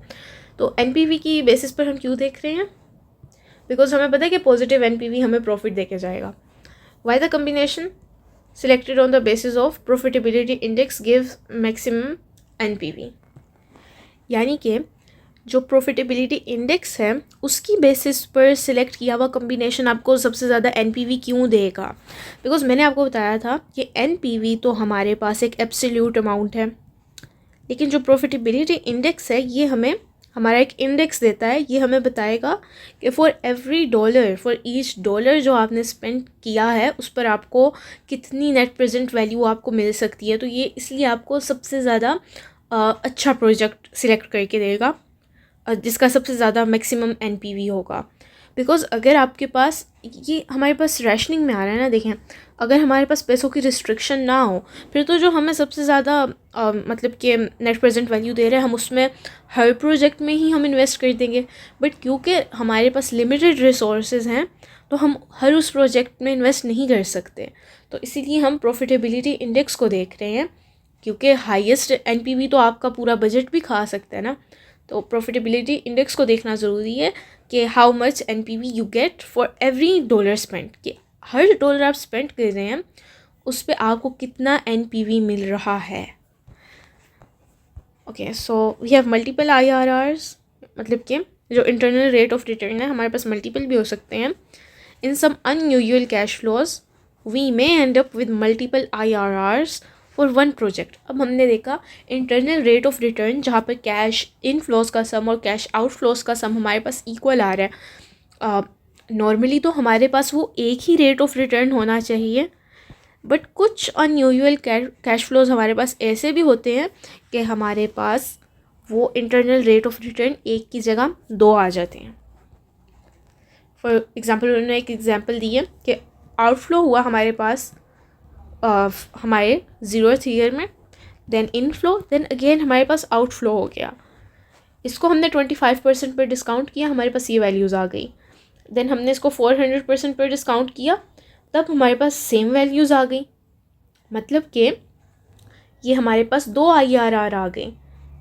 तो NPV की बेसिस पर हम क्यों देख रहे हैं? बिकॉज हमें पता है कि पॉजिटिव NPV हमें प्रॉफिट दे के जाएगा। Why the combination selected on the basis of profitability index gives maximum NPV, यानी कि जो प्रॉफिटेबिलिटी इंडेक्स है उसकी बेसिस पर सिलेक्ट किया हुआ कम्बिनेशन आपको सबसे ज़्यादा NPV क्यों देगा? बिकॉज मैंने आपको बताया था कि NPV तो हमारे पास एक एब्सोल्यूट अमाउंट है, लेकिन जो प्रॉफिटेबिलिटी इंडेक्स है ये हमें हमारा एक इंडेक्स देता है। ये हमें बताएगा कि for every dollar, for each dollar जो आपने स्पेंड किया है उस पर आपको कितनी नेट प्रेजेंट वैल्यू आपको मिल सकती है। तो ये इसलिए आपको सबसे ज़्यादा अच्छा प्रोजेक्ट सिलेक्ट करके देगा जिसका सबसे ज़्यादा मैक्सिमम NPV होगा। बिकॉज़ अगर आपके पास ये हमारे पास रैशनिंग में आ रहा है ना, देखें अगर हमारे पास पैसों की रिस्ट्रिक्शन ना हो फिर तो जो हमें सबसे ज़्यादा मतलब कि नेट प्रेजेंट वैल्यू दे रहे हैं हम उसमें हर प्रोजेक्ट में ही हम इन्वेस्ट कर देंगे। बट क्योंकि हमारे पास लिमिटेड रिसोर्सेज हैं तो हम हर उस प्रोजेक्ट में इन्वेस्ट नहीं कर सकते। तो इसीलिए हम प्रॉफिटेबिलिटी इंडेक्स को देख रहे हैं, क्योंकि हाईएस्ट NPV तो आपका पूरा बजट भी खा सकता है ना। तो प्रॉफिटेबिलिटी इंडेक्स को देखना ज़रूरी है कि how much NPV you get for every dollar spend, कि हर डॉलर आप स्पेंड कर रहे हैं उस पर आपको कितना NPV मिल रहा है। Okay, so we have multiple IRRs, मतलब कि जो इंटरनल रेट ऑफ रिटर्न है हमारे पास मल्टीपल भी हो सकते हैं। In some unusual cash flows we may end up with multiple IRRs for one project. अब हमने देखा इंटरनल रेट ऑफ रिटर्न जहाँ पर कैश इनफ्लोज का सम और कैश आउटफ्लोज का सम हमारे पास इक्वल आ रहा है। नॉर्मली तो हमारे पास वो एक ही रेट ऑफ रिटर्न होना चाहिए, बट कुछ अनयूजुअल कैश फ्लोज हमारे पास ऐसे भी होते हैं कि हमारे पास वो इंटरनल रेट ऑफ रिटर्न एक की जगह दो आ जाते हैं। फॉर एग्ज़ाम्पल उन्होंने एक एग्जांपल दी है कि आउटफ्लो हुआ हमारे पास हमारे 0th ईयर में, देन इनफ्लो, देन अगेन हमारे पास आउटफ्लो हो गया। इसको हमने 25% पर डिस्काउंट किया, हमारे पास ये वैल्यूज़ आ गई। देन हमने इसको 400% पर डिस्काउंट किया, तब हमारे पास सेम वैल्यूज़ आ गई। मतलब कि ये हमारे पास दो IRR आ गए,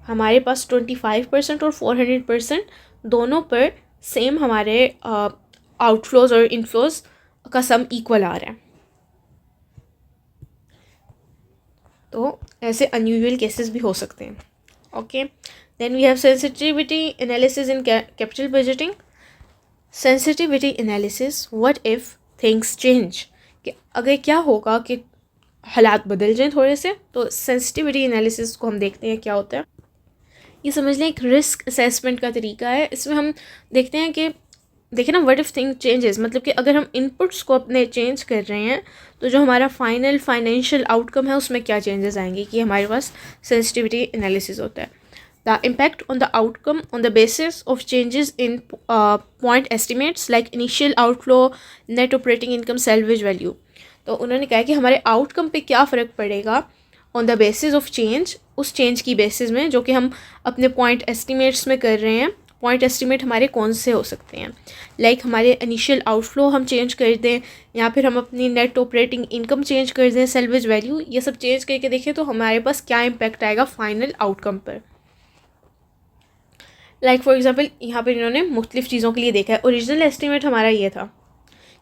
हमारे पास 25% और 400% दोनों पर सेम हमारे आउटफ्लोज और इनफ्लोज का सम इक्वल आ रहा है। तो ऐसे अनयूजुअल केसेस भी हो सकते हैं। Okay, then we have sensitivity analysis in capital budgeting. Sensitivity analysis, what if things change, कि अगर क्या होगा कि हालात बदल जाएं थोड़े से। तो सेंसिटिविटी एनालिसिस को हम देखते हैं क्या होता है। ये समझ लें एक रिस्क असेसमेंट का तरीका है। इसमें हम देखते हैं कि देखिए ना, व्हाट इफ़ थिंग चेंजेस, मतलब कि अगर हम इनपुट्स को अपने चेंज कर रहे हैं तो जो हमारा फाइनल फाइनेंशियल आउटकम है उसमें क्या चेंजेस आएंगे, कि हमारे पास सेंसिटिविटी एनालिसिस होता है। The impact on the outcome on the basis of changes in point estimates like initial outflow, net operating income, salvage value. तो उन्होंने कहा कि हमारे आउटकम पे क्या फ़र्क पड़ेगा on the basis of change, उस चेंज की बेसिस में जो कि हम अपने पॉइंट एस्टिमेट्स में कर रहे हैं। पॉइंट एस्टिमेट हमारे कौन से हो सकते हैं, लाइक हमारे इनिशियल आउटफ्लो हम चेंज कर दें, या फिर हम अपनी नेट ऑपरेटिंग इनकम चेंज कर दें, सैल्वेज वैल्यू, ये सब चेंज करके देखें तो हमारे पास क्या इम्पैक्ट आएगा फाइनल आउटकम पर। लाइक फॉर एग्जांपल यहाँ पर इन्होंने मुख्तलिफ़ चीज़ों के लिए देखा है। ओरिजिनल एस्टिमेट हमारा ये था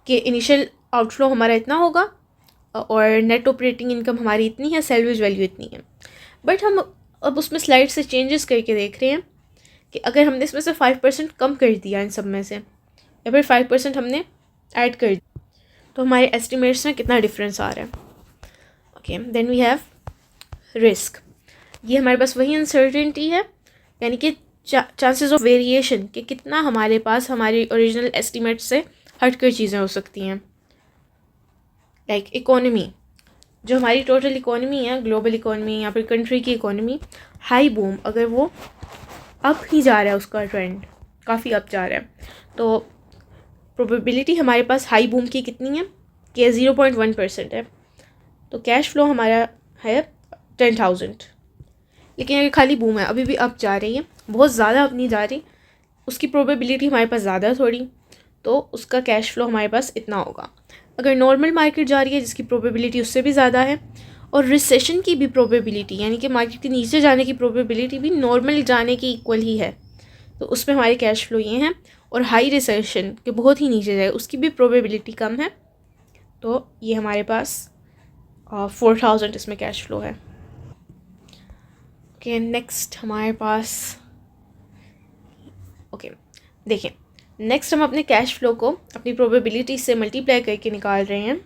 कि इनिशियल आउटफ्लो हमारा इतना होगा और नेट ऑपरेटिंग इनकम हमारी इतनी है, सैल्वेज वैल्यू इतनी है। बट हम अब उसमें स्लाइड से चेंजेस करके देख रहे हैं कि अगर हमने इसमें से 5% कम कर दिया इन सब में से, या फिर 5% हमने ऐड कर दिया, तो हमारे एस्टिमेट्स में कितना डिफरेंस आ रहा है। Okay, then we have risk. ये हमारे पास वही अनसर्टेनिटी है, यानी कि चांसेस ऑफ वेरिएशन कि कितना हमारे पास हमारी ओरिजिनल एस्टीमेट से हटकर चीज़ें हो सकती हैं। लाइक इकोनॉमी, जो हमारी टोटल इकोनॉमी है, ग्लोबल इकोनॉमी या फिर कंट्री की इकोनॉमी, हाई बूम, अगर वो अप ही जा रहा है, उसका ट्रेंड काफ़ी अप जा रहा है, तो प्रोबेबिलिटी हमारे पास हाई बूम की कितनी है कि 0.1% है। तो कैश फ्लो हमारा है 10,000। लेकिन अगर खाली बूम है, अभी भी अप जा रही है, बहुत ज़्यादा अप नहीं जा रही, उसकी प्रोबेबिलिटी हमारे पास ज़्यादा है थोड़ी, तो उसका कैश फ्लो हमारे पास इतना होगा। अगर नॉर्मल मार्केट जा रही है जिसकी प्रोबेबिलिटी उससे भी ज़्यादा है, और रिसेशन की भी प्रोबेबिलिटी, यानी कि मार्केट के नीचे जाने की प्रोबेबिलिटी भी नॉर्मल जाने की इक्वल ही है, तो उसमें हमारे कैश फ्लो ये हैं। और हाई रिसेशन के बहुत ही नीचे जाए, उसकी भी प्रोबेबिलिटी कम है, तो ये हमारे पास 4,000 इसमें कैश फ्लो है। ओके, नेक्स्ट हमारे पास, ओके देखें, नेक्स्ट हम अपने कैश फ्लो को अपनी प्रोबेबिलिटी से मल्टीप्लाई करके निकाल रहे हैं।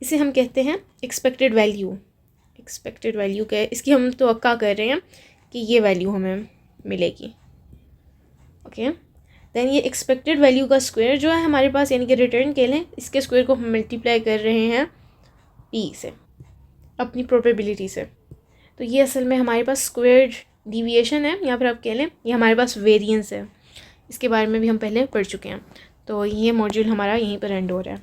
इसे हम कहते हैं एक्सपेक्टेड वैल्यू। एक्सपेक्टेड वैल्यू क्या है, इसकी हम तवक्का कर रहे हैं कि ये वैल्यू हमें मिलेगी। ओके, देन ये एक्सपेक्टेड वैल्यू का स्क्वायर जो है हमारे पास, यानी कि रिटर्न के लिए इसके स्क्वायर को हम मल्टीप्लाई कर रहे हैं पी से, अपनी प्रोबेबिलिटी से। तो ये असल में हमारे पास स्क्वायर्ड डिविएशन है, या फिर आप कह लें ये हमारे पास वेरिएंस है। इसके बारे में भी हम पहले पढ़ चुके हैं। तो ये मॉड्यूल हमारा यहीं पर एंड हो रहा है।